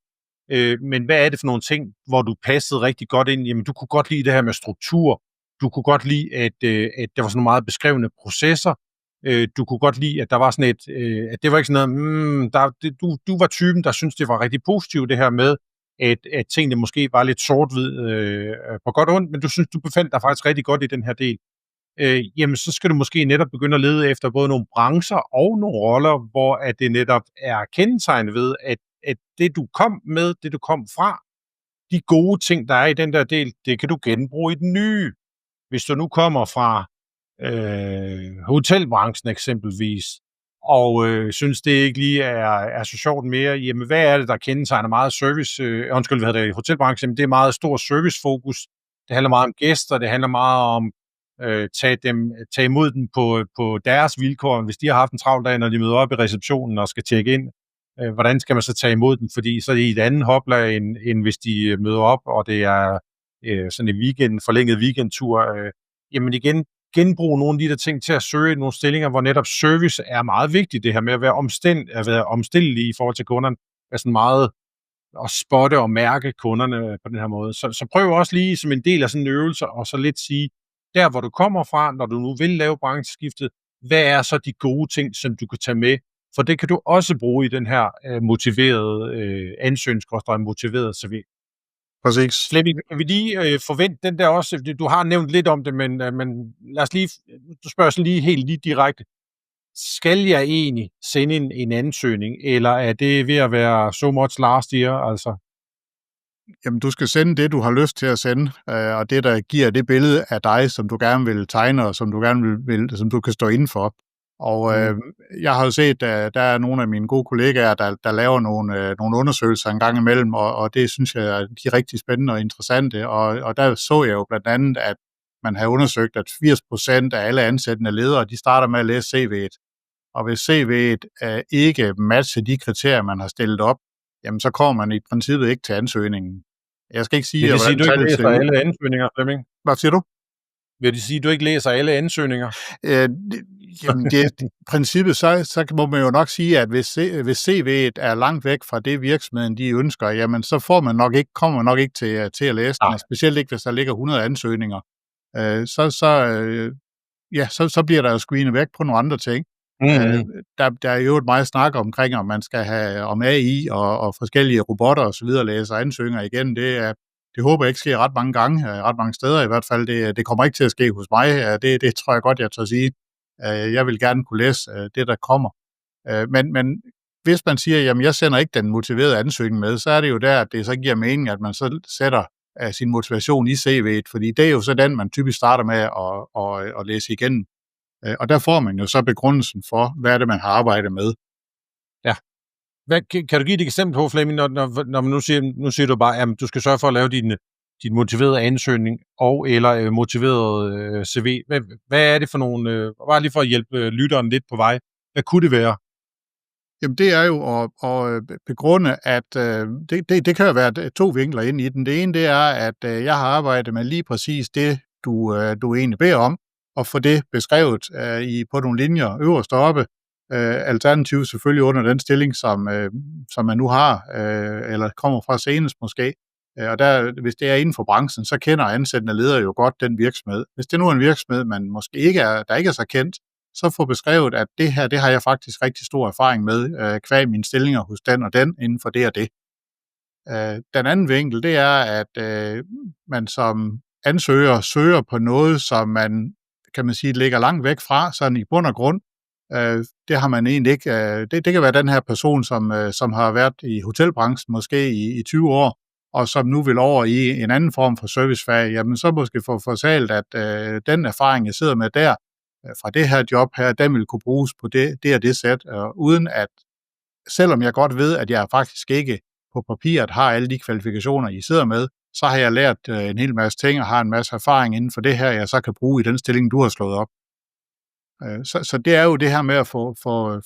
Men hvad er det for nogle ting, hvor du passede rigtig godt ind? Jamen, du kunne godt lide det her med struktur. Du kunne godt lide, at der var sådan nogle meget beskrevne processer. Du kunne godt lide, at der var sådan at det var ikke sådan noget, du var typen, der syntes, det var rigtig positivt, det her med, at tingene måske var lidt sort-hvid på godt og ondt, men du synes, du befandt dig faktisk rigtig godt i den her del. Jamen, så skal du måske netop begynde at lede efter både nogle brancher og nogle roller, hvor at det netop er kendetegnet ved, at det, du kom med, det, du kom fra, de gode ting, der er i den der del, det kan du genbruge i den nye. Hvis du nu kommer fra hotelbranchen eksempelvis, og synes, det ikke lige er så sjovt mere, jamen hvad er det, der kendetegner meget service, hotelbranchen, det er meget stor servicefokus, det handler meget om gæster, det handler meget om tage imod dem på deres vilkår, hvis de har haft en travl dag, når de møder op i receptionen og skal tjekke ind, hvordan skal man så tage imod dem, fordi så er det i et andet hopla, end hvis de møder op, og det er sådan en forlænget weekendtur. Jamen igen, genbruge nogle af de der ting til at søge nogle stillinger, hvor netop service er meget vigtigt, det her med at være omstillelig i forhold til kunderne, er sådan meget at spotte og mærke kunderne på den her måde. Så prøv også lige som en del af sådan en øvelse, og så lidt sige, der hvor du kommer fra, når du nu vil lave brancheskiftet, hvad er så de gode ting, som du kan tage med? For det kan du også bruge i den her motiverede motiverede CV. Præcis. Flemming, kan vi lige forvente den der også? Du har nævnt lidt om det, men lad os lige, du spørger sådan lige direkte. Skal jeg egentlig sende en ansøgning, eller er det ved at være so much last year, altså? Jamen, du skal sende det, du har lyst til at sende, og det, der giver det billede af dig, som du gerne vil tegne, og som du gerne vil som du kan stå inden for. Og jeg har jo set, at der er nogle af mine gode kollegaer, der laver nogle undersøgelser en gang imellem, og det synes jeg, de er rigtig spændende og interessante. Og der så jeg jo blandt andet, at man har undersøgt, at 80% af alle ansættende ledere, de starter med at læse CV'et. Og hvis CV'et ikke matcher de kriterier, man har stillet op, jamen så kommer man i princippet ikke til ansøgningen. Jeg skal ikke sige, vil det sige, at du ikke læser alle ansøgninger, Flemming? Hvad siger du? Vil det sige, at du ikke læser alle ansøgninger? Jamen, i princippet, så må man jo nok sige, at hvis CV'et er langt væk fra det virksomheden, de ønsker, jamen så kommer man nok ikke til at læse den, specielt ikke, hvis der ligger 100 ansøgninger. Så bliver der jo screenet væk på nogle andre ting. Der er jo et meget snak omkring, om man skal have om AI og forskellige robotter og så videre læser ansøgninger igen. Det håber jeg ikke sker ret mange gange, ret mange steder i hvert fald. Det kommer ikke til at ske hos mig. Det tror jeg godt, jeg tør sige. Jeg vil gerne kunne læse det, der kommer. Men hvis man siger, jamen jeg sender ikke den motiverede ansøgning med, så er det jo der, at det så giver mening, at man så sætter sin motivation i CV'et, fordi det er jo så den, man typisk starter med at læse igen. Og der får man jo så begrundelsen for, hvad er det, man har arbejdet med. Ja. Kan du give et eksempel på, Flemming, når man nu siger du bare, at du skal sørge for at lave din motiverede ansøgning eller motiverede CV. Hvad er det for nogle, bare lige for at hjælpe lytteren lidt på vej, hvad kunne det være? Jamen, det er jo at begrunde, at det kan jo være to vinkler ind i den. Det ene, det er, at jeg har arbejdet med lige præcis det, du egentlig beder om, og få det beskrevet på nogle linjer øverst oppe. Alternativt selvfølgelig under den stilling, som man nu har, eller kommer fra senest måske. Og hvis det er inden for branchen, så kender ansættende ledere jo godt den virksomhed. Hvis det nu er en virksomhed, man måske ikke er så kendt, så få beskrevet, at det her, det har jeg faktisk rigtig stor erfaring med, kvad mine stillinger hos den og den, inden for det og det. Den anden vinkel, det er, at man som ansøger søger på noget, som man, kan man sige, ligger langt væk fra, sådan i bund og grund. Det har man egentlig ikke. Det kan være den her person, som har været i hotelbranchen måske i 20 år, og som nu vil over i en anden form for servicefag, jamen så måske få fortalt, at den erfaring, jeg sidder med der, fra det her job her, den vil kunne bruges på det og det sæt, uden at, selvom jeg godt ved, at jeg faktisk ikke på papiret har alle de kvalifikationer, I sidder med, så har jeg lært en hel masse ting og har en masse erfaring inden for det her, jeg så kan bruge i den stilling, du har slået op. Så det er jo det her med at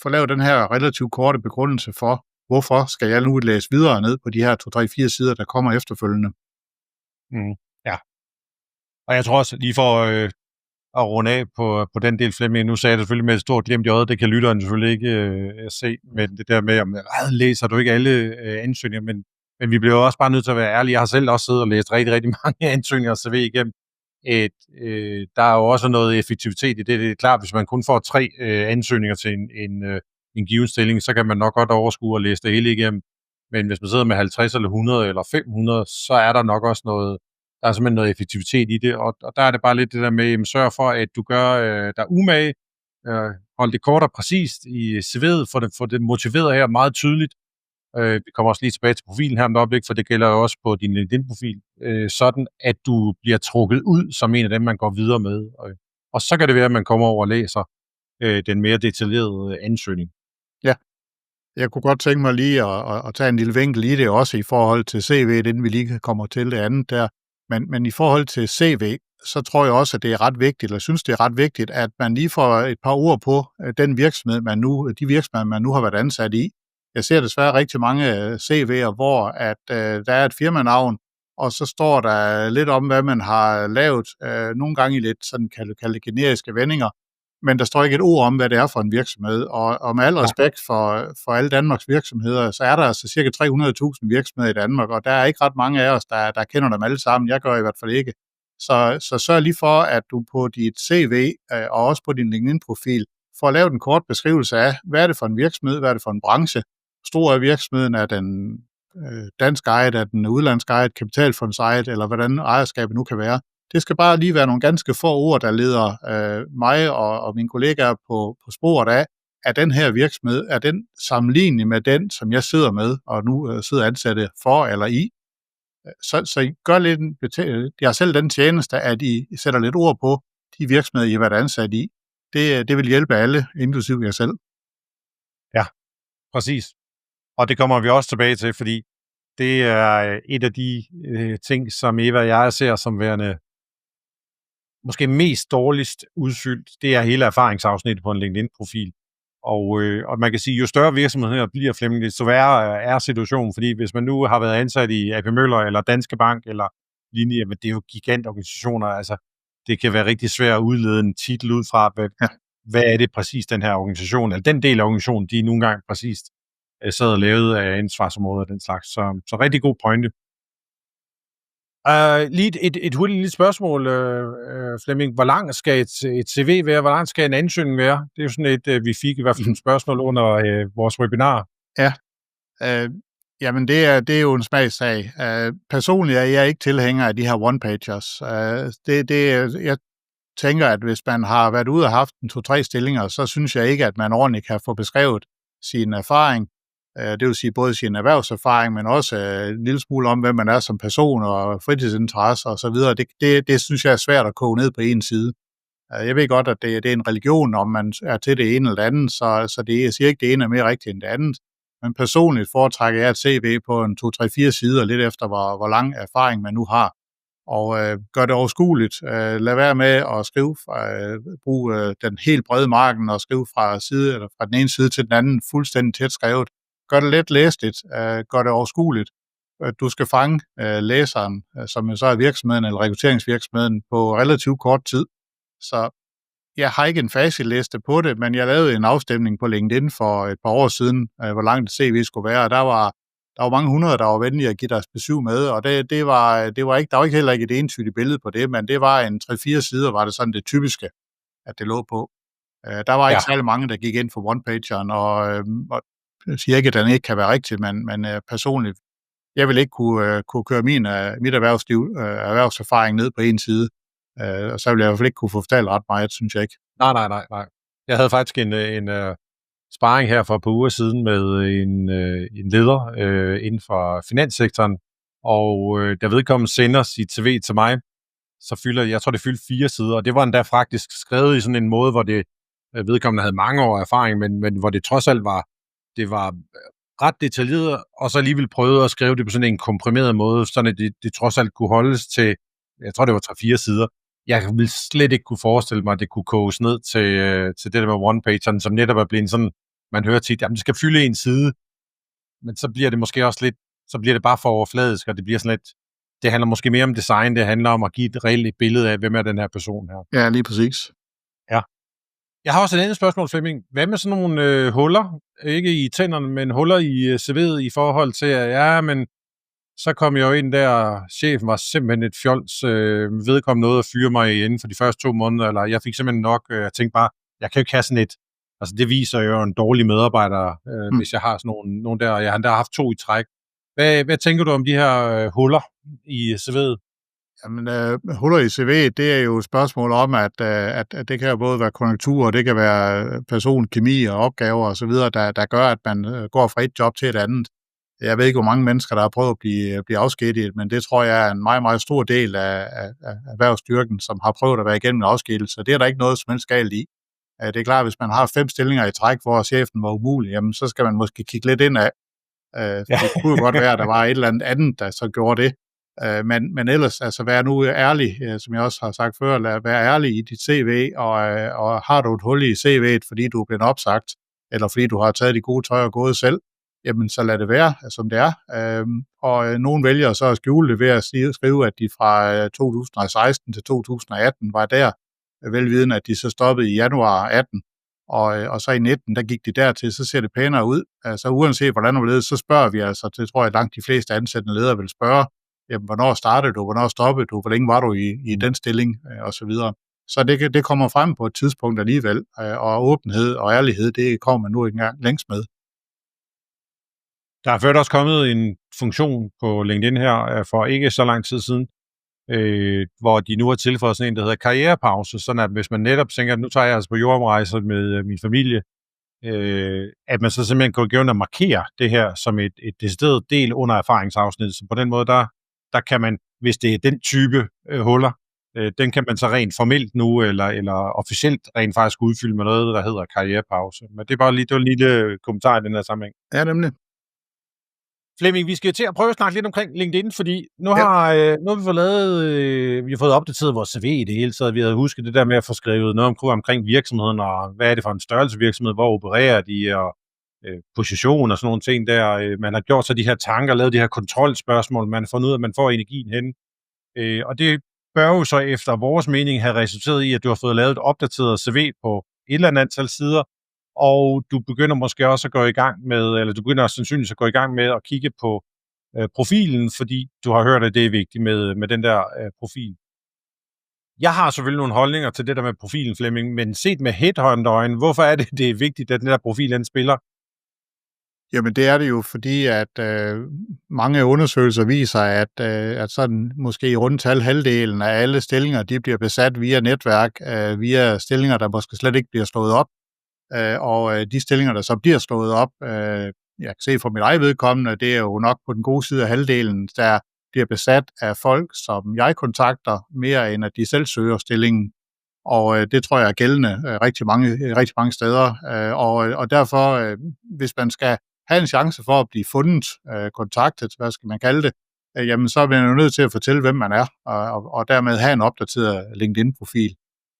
få lavet den her relativt korte begrundelse for, hvorfor skal jeg nu læse videre ned på de her 2, 3, 4 sider, der kommer efterfølgende. Ja. Og jeg tror også, lige for at runde af på den del, Flemming, nu sagde jeg det selvfølgelig med et stort glimt i øjet, det kan lytteren selvfølgelig ikke se, men det der med, om læser du ikke alle ansøgninger, men vi bliver også bare nødt til at være ærlige. Jeg har selv også siddet og læst rigtig, rigtig mange ansøgninger og CV igennem. Der er jo også noget effektivitet i det. Det er klart, hvis man kun får 3 ansøgninger til en given stilling, så kan man nok godt overskue og læse det hele igennem. Men hvis man sidder med 50 eller 100 eller 500, så er der nok også der er simpelthen noget effektivitet i det, og der er det bare lidt det der med, sørg for, at du gør dig umage, hold det kort og præcist i CV'et, få det motiveret her meget tydeligt. Vi kommer også lige tilbage til profilen her om et øjeblik, for det gælder jo også på din LinkedIn-profil, sådan at du bliver trukket ud som en af dem, man går videre med. Og så kan det være, at man kommer over og læser den mere detaljerede ansøgning. Ja, jeg kunne godt tænke mig lige at tage en lille vinkel i det også i forhold til CV, inden vi lige kommer til det andet der. Men i forhold til CV, så tror jeg også, at det er ret vigtigt, eller synes, det er ret vigtigt, at man lige får et par ord på de virksomheder, man nu har været ansat i. Jeg ser desværre rigtig mange CV'er, hvor at der er et firmanavn, og så står der lidt om, hvad man har lavet, nogle gange i lidt sådan kalde generiske vendinger, men der står ikke et ord om, hvad det er for en virksomhed. Og med al respekt for alle Danmarks virksomheder, så er der altså cirka 300.000 virksomheder i Danmark, og der er ikke ret mange af os, der kender dem alle sammen. Jeg gør i hvert fald ikke. Så sørg lige for, at du på dit CV og også på din LinkedIn-profil får lavet en kort beskrivelse af, hvad er det for en virksomhed, hvad er det for en branche, stor er virksomheden, er den dansk ejet, er den udlandsk ejet, kapitalfondsejet, eller hvordan ejerskabet nu kan være. Det skal bare lige være nogle ganske få ord, der leder mig og mine kollegaer på sporet af, at den her virksomhed er den sammenlignelig med den, som jeg sidder med, og nu sidder ansatte for eller i. Så I gør lidt, jeg har selv den tjeneste, at I sætter lidt ord på de virksomheder, I har været ansat i. Det vil hjælpe alle, inklusive jer selv. Ja, præcis. Og det kommer vi også tilbage til, fordi det er et af de ting, som Eva og jeg ser som værende måske mest dårligst udfyldt, det er hele erfaringsafsnittet på en LinkedIn-profil. Og man kan sige, jo større virksomheder bliver, Flemming, så værre er situationen, fordi hvis man nu har været ansat i AP Møller eller Danske Bank eller lignende, men det er jo gigantorganisationer, altså det kan være rigtig svært at udlede en titel ud fra, hvad er det præcis den her organisation, eller den del af organisationen, de nogle gange præcis sad og lavede af ansvarsområder og den slags. Så rigtig god pointe. Lige et hurtigt lille spørgsmål, Flemming. Hvor lang skal et CV være? Hvor lang skal en ansøgning være? Det er jo sådan et, vi fik i hvert fald et spørgsmål under vores webinar. Ja, jamen det er jo en smagssag. Personligt er jeg ikke tilhænger af de her one-pagers. Jeg tænker, at hvis man har været ude og haft 2-3 stillinger, så synes jeg ikke, at man ordentligt kan få beskrevet sin erfaring. Det vil sige både sin erhvervserfaring, men også en lille smule om, hvem man er som person og fritidsinteresser og så videre. Det synes jeg er svært at koge ned på en side. Jeg ved godt, at det er en religion, om man er til det ene eller det andet, så jeg siger ikke, det ene er mere rigtigt end det andet. Men personligt foretrækker jeg et CV på en 2-3-4 sider, lidt efter hvor lang erfaring man nu har. og gør det overskueligt. Lad være med at bruge den helt brede marken og skrive fra den ene side til den anden fuldstændig tæt skrevet. Gør det let læseligt, gør det overskueligt. Du skal fange læseren, som jo så er virksomheden eller rekrutteringsvirksomheden, på relativt kort tid. Så jeg har ikke en facitliste på det, men jeg lavede en afstemning på LinkedIn for et par år siden, hvor langt et CV skulle være, og der var mange hundrede, der var venlige at give deres besøg med, og der var ikke heller ikke et entydigt billede på det, men det var en 3-4 sider, var det sådan det typiske, at det lå på. Der var ikke særlig mange, der gik ind for one-pageren, og jeg siger ikke, at den ikke kan være rigtig, men personligt, jeg vil ikke kunne køre mit erhvervserfaring ned på en side, og så ville jeg i hvert fald ikke kunne få fortalt ret meget, synes jeg ikke. Nej. Jeg havde faktisk en sparring her for et par uger siden med en leder inden for finanssektoren, og da vedkommende sender sit CV til mig, så jeg tror det fyldte 4 sider, og det var endda faktisk skrevet i sådan en måde, hvor det vedkommende havde mange år erfaring, men hvor det trods alt var ret detaljeret, og så alligevel prøvede at skrive det på sådan en komprimeret måde, sådan at det trods alt kunne holdes til, jeg tror det var 3-4 sider. Jeg ville slet ikke kunne forestille mig, at det kunne koges ned til det der med one-pageren, som netop er blevet sådan, man hører tit, jamen det skal fylde en side, men så bliver det måske også lidt, så bliver det bare for overfladisk, og det bliver sådan lidt, det handler måske mere om design, det handler om at give et reelt billede af, hvem er den her person her. Ja, lige præcis. Ja. Jeg har også et andet spørgsmål, Flemming. Hvad med sådan nogle huller, ikke i tænderne, men huller i CV'et i forhold til, at men så kom jeg jo ind der, chefen var simpelthen et fjols, vedkommende noget at fyre mig inden for de første 2 måneder, eller jeg fik simpelthen nok, jeg tænkte bare, jeg kan jo ikke have sådan et, altså det viser jo en dårlig medarbejder, hvis jeg har sådan nogle der, og jeg har endda haft 2 i træk. Hvad tænker du om de her huller i CV'et? Jamen, huller i CV, det er jo et spørgsmål om, at det kan jo både være konjunktur, og det kan være person, kemi og opgaver og så videre, der gør, at man går fra et job til et andet. Jeg ved ikke, hvor mange mennesker, der har prøvet at blive afskediget, men det tror jeg er en meget, meget stor del af erhvervsstyrken, som har prøvet at være igennem en afskedelse. Det er der ikke noget som helst galt i. Det er klart, hvis man har 5 stillinger i træk, hvor chefen var umulig, jamen, så skal man måske kigge lidt ind af. Det kunne jo godt være, at der var et eller andet, der så gjorde det. Men ellers, altså vær nu ærlig, som jeg også har sagt før, vær ærlig i dit CV, og har du et hul i CV'et, fordi du er blevet opsagt, eller fordi du har taget de gode tøj og gået selv, jamen så lad det være, som det er. Og nogen vælger så at skjule det ved at skrive, at de fra 2016 til 2018 var der, velvidende, at de så stoppede i januar 18, og så i 19, der gik de dertil, så ser det pænere ud. Altså uanset hvordan du leder, så spørger vi altså, det tror jeg langt de fleste ansættende ledere vil spørge, jamen, hvornår startede du, hvornår stoppede du, hvor længe var du i den stilling, og så videre. Så det kommer frem på et tidspunkt alligevel, og åbenhed og ærlighed, det kommer man nu ikke engang længst med. Der er ført også kommet en funktion på LinkedIn her for ikke så lang tid siden, hvor de nu har tilføjet sådan en, der hedder karrierepause, sådan at hvis man netop tænker, at nu tager jeg altså på jordomrejse med min familie, at man så simpelthen kan gå ind og markere det her som et decideret del under erfaringsafsnittet. Så på den måde, der kan man, hvis det er den type huller, den kan man så rent formelt nu, eller officielt rent faktisk udfylde med noget, der hedder karrierepause. Men det er bare lige, det var en lille kommentar i den her sammenhæng. Ja, nemlig. Flemming, vi skal til at prøve at snakke lidt omkring LinkedIn, fordi nu har vi fået lavet, vi har fået opdateret vores CV i det hele taget. Vi havde husket det der med at få skrevet noget omkring virksomheden, og hvad er det for en størrelse virksomhed, hvor opererer de, og position og sådan nogle ting der. Man har gjort så de her tanker, lavet de her kontrolspørgsmål, man har fundet ud af, at man får energien hen. Og det bør jo så efter vores mening have resulteret i, at du har fået lavet et opdateret CV på et eller andet antal sider, og du begynder måske også at gå i gang med, eller du begynder sandsynligvis at gå i gang med at kigge på profilen, fordi du har hørt, at det er vigtigt med den der profil. Jeg har selvfølgelig nogle holdninger til det der med profilen, Flemming, men set med headhunter-øjne, hvorfor er det er vigtigt, at den der profil, den spiller? Jamen det er det jo, fordi at mange undersøgelser viser, at sådan måske i rundtal halvdelen af alle stillinger, de bliver besat via netværk, via stillinger, der måske slet ikke bliver slået op. Og de stillinger, der så bliver slået op, jeg kan se fra mit eget vedkommende, det er jo nok på den gode side af halvdelen, der bliver besat af folk, som jeg kontakter, mere end at de selv søger stillingen. Og det tror jeg er gældende rigtig mange steder. Og derfor, hvis man skal have en chance for at blive fundet, kontaktet, hvad skal man kalde det, jamen så er man jo nødt til at fortælle, hvem man er, og dermed have en opdateret LinkedIn-profil.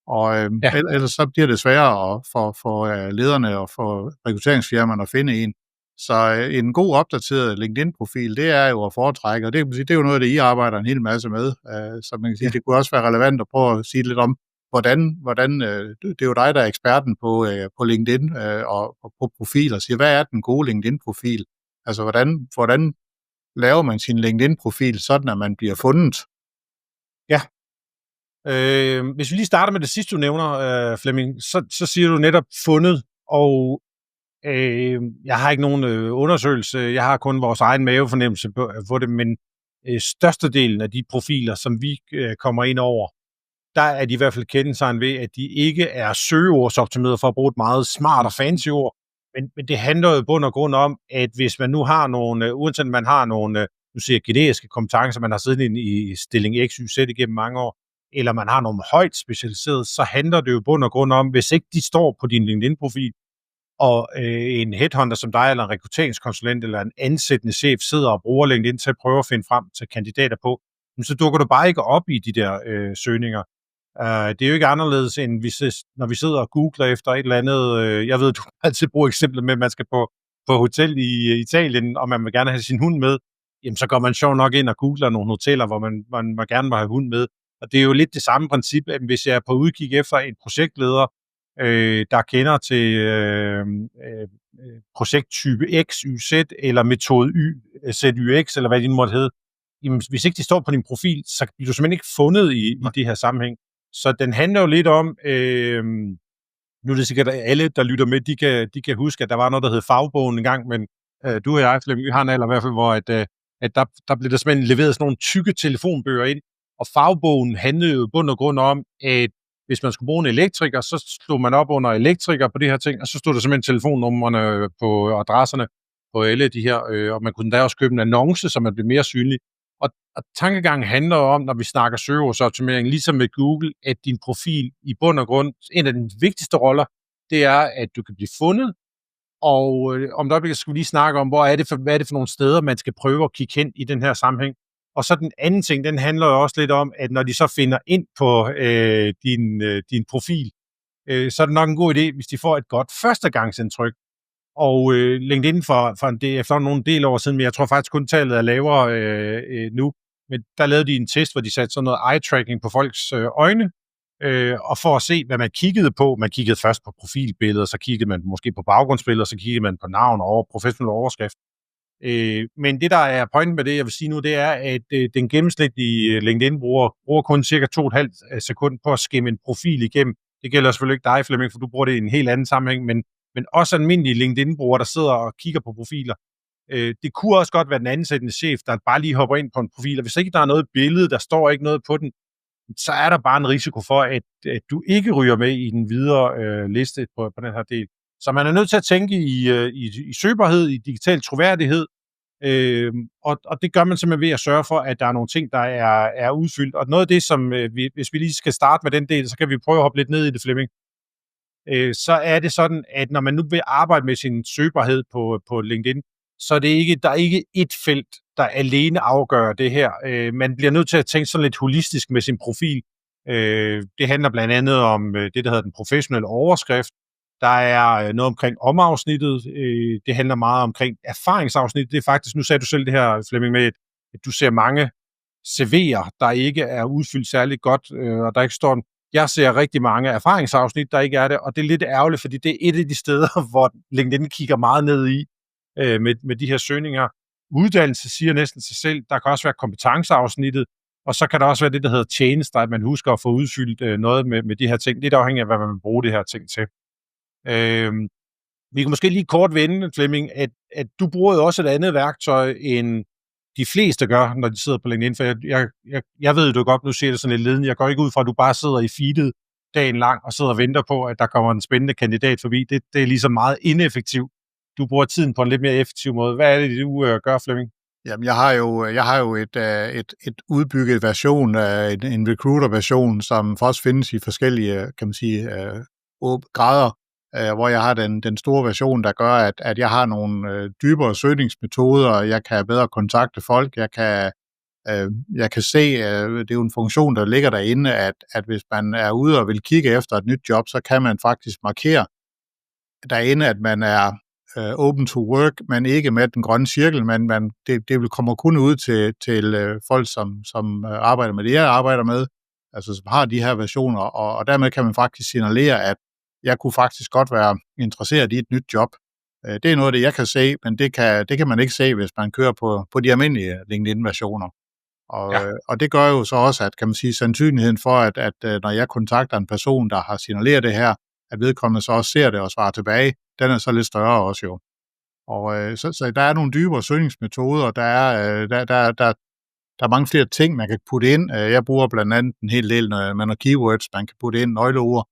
Og ellers så bliver det sværere for lederne og for rekrutteringsfirmaerne at finde en. Så en god opdateret LinkedIn-profil, det er jo at foretrække, og det er jo noget, det I arbejder en hel masse med. Så man kan sige, det kunne også være relevant at prøve at sige lidt om, hvordan det er jo dig, der er eksperten på LinkedIn og på profiler, siger, hvad er den gode LinkedIn-profil? Altså, hvordan laver man sin LinkedIn-profil, sådan at man bliver fundet? Ja. Hvis vi lige starter med det sidste, du nævner, Flemming, så siger du netop fundet, og jeg har ikke nogen undersøgelse, jeg har kun vores egen mavefornemmelse på det, men størstedelen af de profiler, som vi kommer ind over, der er de i hvert fald kendetegn ved, at de ikke er søgeordsoptimeret, for at bruge et meget smart og fancy ord, men det handler jo i bund og grund om, at hvis man nu har nogle, uanset man har nogle, nu siger jeg, generiske kompetencer, man har siddet i stilling X, Y, Z igennem mange år, eller man har nogle højt specialiseret, så handler det jo i bund og grund om, hvis ikke de står på din LinkedIn-profil, og en headhunter som dig, eller en rekrutteringskonsulent, eller en ansættende chef sidder og bruger LinkedIn til at prøve at finde frem til kandidater på, så dukker du bare ikke op i de der søgninger. Det er jo ikke anderledes, end når vi sidder og googler efter et eller andet. Jeg ved, du altid bruger eksemplet med, at man skal på hotel i Italien, og man vil gerne have sin hund med. Jamen, så går man sjovt nok ind og googler nogle hoteller, hvor man gerne må have hund med. Og det er jo lidt det samme princip, at hvis jeg er på udkig efter en projektleder, der kender til projekttype X, Y, Z, eller metode Y, ZYX, eller hvad det måtte hedde, jamen, hvis ikke de står på din profil, så bliver du simpelthen ikke fundet i det her sammenhæng. Så den handler jo lidt om, nu er det sikkert, at alle, der lytter med, de kan huske, at der var noget, der hed Fagbogen engang, men du og jeg, Flemming, vi har en alder i hvert fald, hvor at der blev der simpelthen leveret sådan nogle tykke telefonbøger ind, og Fagbogen handlede jo i bund og grund om, at hvis man skulle bruge en elektriker, så slog man op under elektriker på de her ting, og så stod der simpelthen telefonnumrene på adresserne på alle de her, og man kunne da også købe en annonce, så man blev mere synlig. Og tankegangen handler om, når vi snakker søgeordsoptimering, ligesom med Google, at din profil i bund og grund, en af de vigtigste roller, det er, at du kan blive fundet, og om et øjeblik skal vi lige snakke om, hvad er det for nogle steder, man skal prøve at kigge hen i den her sammenhæng. Og så den anden ting, den handler jo også lidt om, at når de så finder ind på din profil, så er det nok en god idé, hvis de får et godt førstegangsindtryk. Og LinkedIn efter nogle del år siden, men jeg tror faktisk kun tallet er lavere nu, men der lavede de en test, hvor de satte sådan noget eye-tracking på folks øjne, og for at se, hvad man kiggede på. Man kiggede først på profilbilleder, så kiggede man måske på baggrundsbilleder, så kiggede man på navn og professionel overskrift. Men det, der er pointen med det, jeg vil sige nu, det er, at den gennemsnitlige LinkedIn-bruger kun cirka 2,5 sekunder på at skimme en profil igennem. Det gælder selvfølgelig ikke dig, Flemming, for du bruger det i en helt anden sammenhæng, men også almindelige LinkedIn-brugere, der sidder og kigger på profiler. Det kunne også godt være den ansættende chef, der bare lige hopper ind på en profil, og hvis ikke der er noget billede, der står ikke noget på den, så er der bare en risiko for, at du ikke ryger med i den videre liste på den her del. Så man er nødt til at tænke i søgbarhed, i digital troværdighed, og det gør man simpelthen ved at sørge for, at der er nogle ting, der er udfyldt. Og noget af det, som hvis vi lige skal starte med den del, så kan vi prøve at hoppe lidt ned i det, Flemming. Så er det sådan, at når man nu vil arbejde med sin søgbarhed på LinkedIn, så er der er ikke et felt, der alene afgør det her. Man bliver nødt til at tænke sådan lidt holistisk med sin profil. Det handler blandt andet om det, der hedder den professionelle overskrift. Der er noget omkring omafsnittet. Det handler meget omkring erfaringsafsnittet. Det er faktisk, nu sagde du selv det her, Flemming, med, at du ser mange CV'er, der ikke er udfyldt særligt godt, og der ikke står en. Jeg ser rigtig mange erfaringsafsnit, der ikke er det, og det er lidt ærgerligt, fordi det er et af de steder, hvor LinkedIn kigger meget ned i med de her søgninger. Uddannelse siger næsten sig selv. Der kan også være kompetenceafsnittet, og så kan der også være det, der hedder tjenester, at man husker at få udfyldt noget med de her ting. Det er afhængigt af, hvad man vil bruge det her ting til. Vi kan måske lige kort vende, Flemming, at du bruger jo også et andet værktøj, end de fleste gør, når de sidder på LinkedIn, for jeg ved jo godt, nu ser det sådan lidt ledende, jeg går ikke ud fra, at du bare sidder i feedet dagen lang, og sidder og venter på, at der kommer en spændende kandidat forbi. Det er ligesom meget ineffektivt. Du bruger tiden på en lidt mere effektiv måde. Hvad er det, du gør, Flemming? Jamen, jeg har jo et udbygget version, en recruiter-version, som også findes i forskellige, kan man sige, grader, hvor jeg har den store version, der gør, at jeg har nogle dybere søgningsmetoder, jeg kan bedre kontakte folk, jeg kan Jeg kan se, det er jo en funktion, der ligger derinde, at hvis man er ude og vil kigge efter et nyt job, så kan man faktisk markere derinde, at man er open to work, men ikke med den grønne cirkel, men det kommer kun ud til folk, som arbejder med det, jeg arbejder med, altså som har de her versioner, og dermed kan man faktisk signalere, at jeg kunne faktisk godt være interesseret i et nyt job. Det er noget af det, jeg kan se, men det kan man ikke se, hvis man kører på de almindelige LinkedIn-versioner. Og det gør jo så også, at kan man sige, sandsynligheden for, at når jeg kontakter en person, der har signaleret det her, at vedkommende så også ser det og svarer tilbage, den er så lidt større også jo. Og så der er nogle dybere søgningsmetoder, der er mange flere ting, man kan putte ind. Jeg bruger blandt andet en hel del med nogle keywords, man kan putte ind, nøgleord,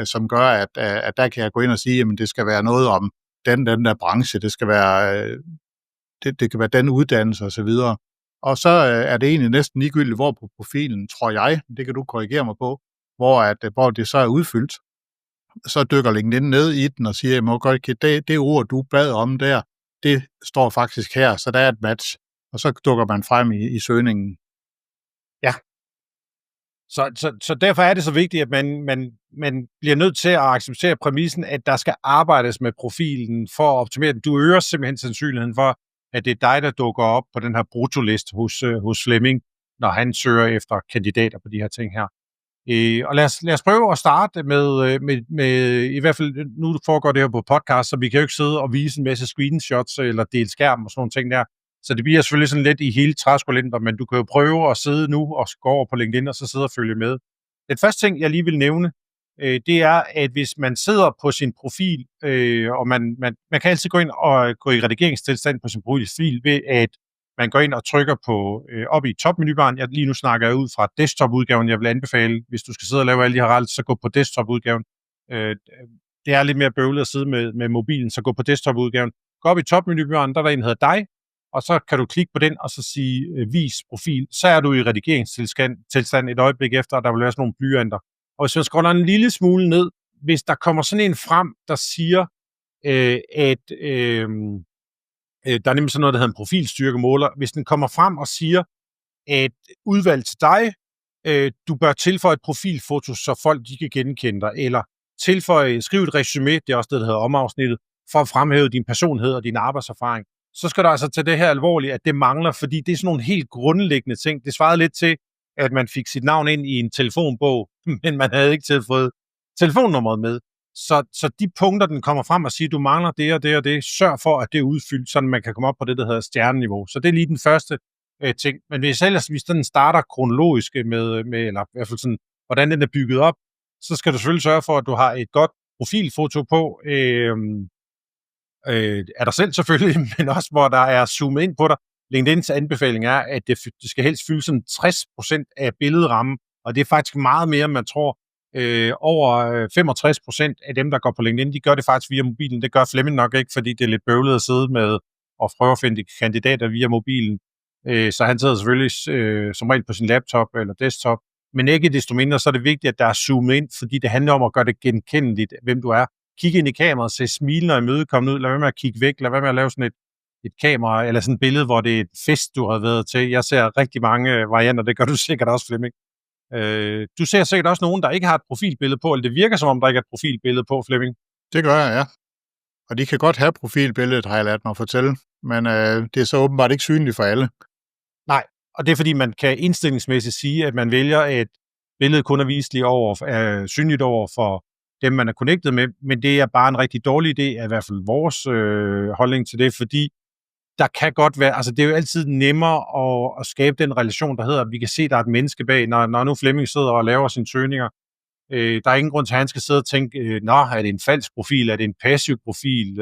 som gør, at der kan jeg gå ind og sige, at det skal være noget om den der branche, det skal være, det kan være den uddannelse og så videre. Og så er det egentlig næsten ligegyldigt, hvor på profilen, tror jeg, det kan du korrigere mig på, hvor det så er udfyldt. Så dykker LinkedIn ned i den og siger, det ord, du bad om der, det står faktisk her, så der er et match. Og så dukker man frem i søgningen. Ja. Så derfor er det så vigtigt, at man bliver nødt til at acceptere præmissen, at der skal arbejdes med profilen for at optimere den. Du øger simpelthen sandsynligheden for, at det er dig, der dukker op på den her brutoliste hos Flemming, når han søger efter kandidater på de her ting her. Og lad os prøve at starte med i hvert fald, nu foregår det her på podcast, så vi kan jo ikke sidde og vise en masse screenshots eller dele skærm og sådan nogle ting der. Så det bliver selvfølgelig sådan lidt i hele træskolængder, men du kan jo prøve at sidde nu og gå over på LinkedIn og så sidde og følge med. Den første ting, jeg lige vil nævne, det er, at hvis man sidder på sin profil, og man kan altid gå ind og gå i redigeringstilstand på sin profil ved, at man går ind og trykker på op i topmenubaren. Lige nu snakker jeg ud fra desktop-udgaven. Jeg vil anbefale, hvis du skal sidde og lave alle de her regler, så gå på desktop-udgaven. Det er lidt mere bøvlet at sidde med mobilen, så gå på desktop-udgaven. Gå op i topmenubaren, der er en, der hedder dig, og så kan du klikke på den, og så sige vis profil. Så er du i redigeringstilstand et øjeblik efter, og der vil være sådan nogle blyanter. Og hvis man scroller en lille smule ned, hvis der kommer sådan en frem, der siger, at der er nemlig sådan noget, der hedder en profilstyrkemåler. Hvis den kommer frem og siger, at udvalg til dig, du bør tilføje et profilfoto, så folk de kan genkende dig, eller skriv et resume, det er også det, der hedder omafsnittet, for at fremhæve din personlighed og din arbejdserfaring. Så skal du altså tage det her alvorligt, at det mangler, fordi det er sådan nogle helt grundlæggende ting. Det svarede lidt til, at man fik sit navn ind i en telefonbog, men man havde ikke tilføjet telefonnummeret med. Så de punkter, den kommer frem og siger, du mangler det og det og det, sørg for, at det er udfyldt, så man kan komme op på det, der hedder stjerneniveau. Så det er lige den første ting. Men hvis den starter kronologisk med, eller i hvert fald sådan, hvordan den er bygget op, så skal du selvfølgelig sørge for, at du har et godt profilfoto på, af dig selv selvfølgelig, men også hvor der er zoomet ind på dig. LinkedIn's anbefaling er, at det skal helst fylde sådan 60% af billedrammen, og det er faktisk meget mere, end man tror. Over 65% af dem, der går på LinkedIn, de gør det faktisk via mobilen. Det gør Flemming nok ikke, fordi det er lidt bøvlet at sidde med og prøve at finde kandidater via mobilen. Så han sidder selvfølgelig som regel på sin laptop eller desktop. Men ikke desto mindre, så er det vigtigt, at der er zoomet ind, fordi det handler om at gøre det genkendeligt, hvem du er. Kig ind i kameraet, se smilende og imødekommende ud, lad være med at kigge væk, lad være med at lave sådan et kamera, eller sådan et billede, hvor det er et fest, du har været til. Jeg ser rigtig mange varianter, det gør du sikkert også, Flemming. Du ser sikkert også nogen, der ikke har et profilbillede på, eller det virker som om, der ikke er et profilbillede på, Flemming. Det gør jeg, ja. Og de kan godt have profilbilledet, har jeg lært mig at fortælle, men det er så åbenbart ikke synligt for alle. Nej, og det er fordi, man kan indstillingsmæssigt sige, at man vælger, at billedet kun er synligt over for dem, man er connected med, men det er bare en rigtig dårlig idé, i hvert fald vores holdning til det, fordi der kan godt være, altså det er jo altid nemmere at skabe den relation, der hedder, at vi kan se, at der er et menneske bag, når nu Flemming sidder og laver sine søgninger. Der er ingen grund til, at han skal sidde og tænke, er det en falsk profil, er det en passiv profil,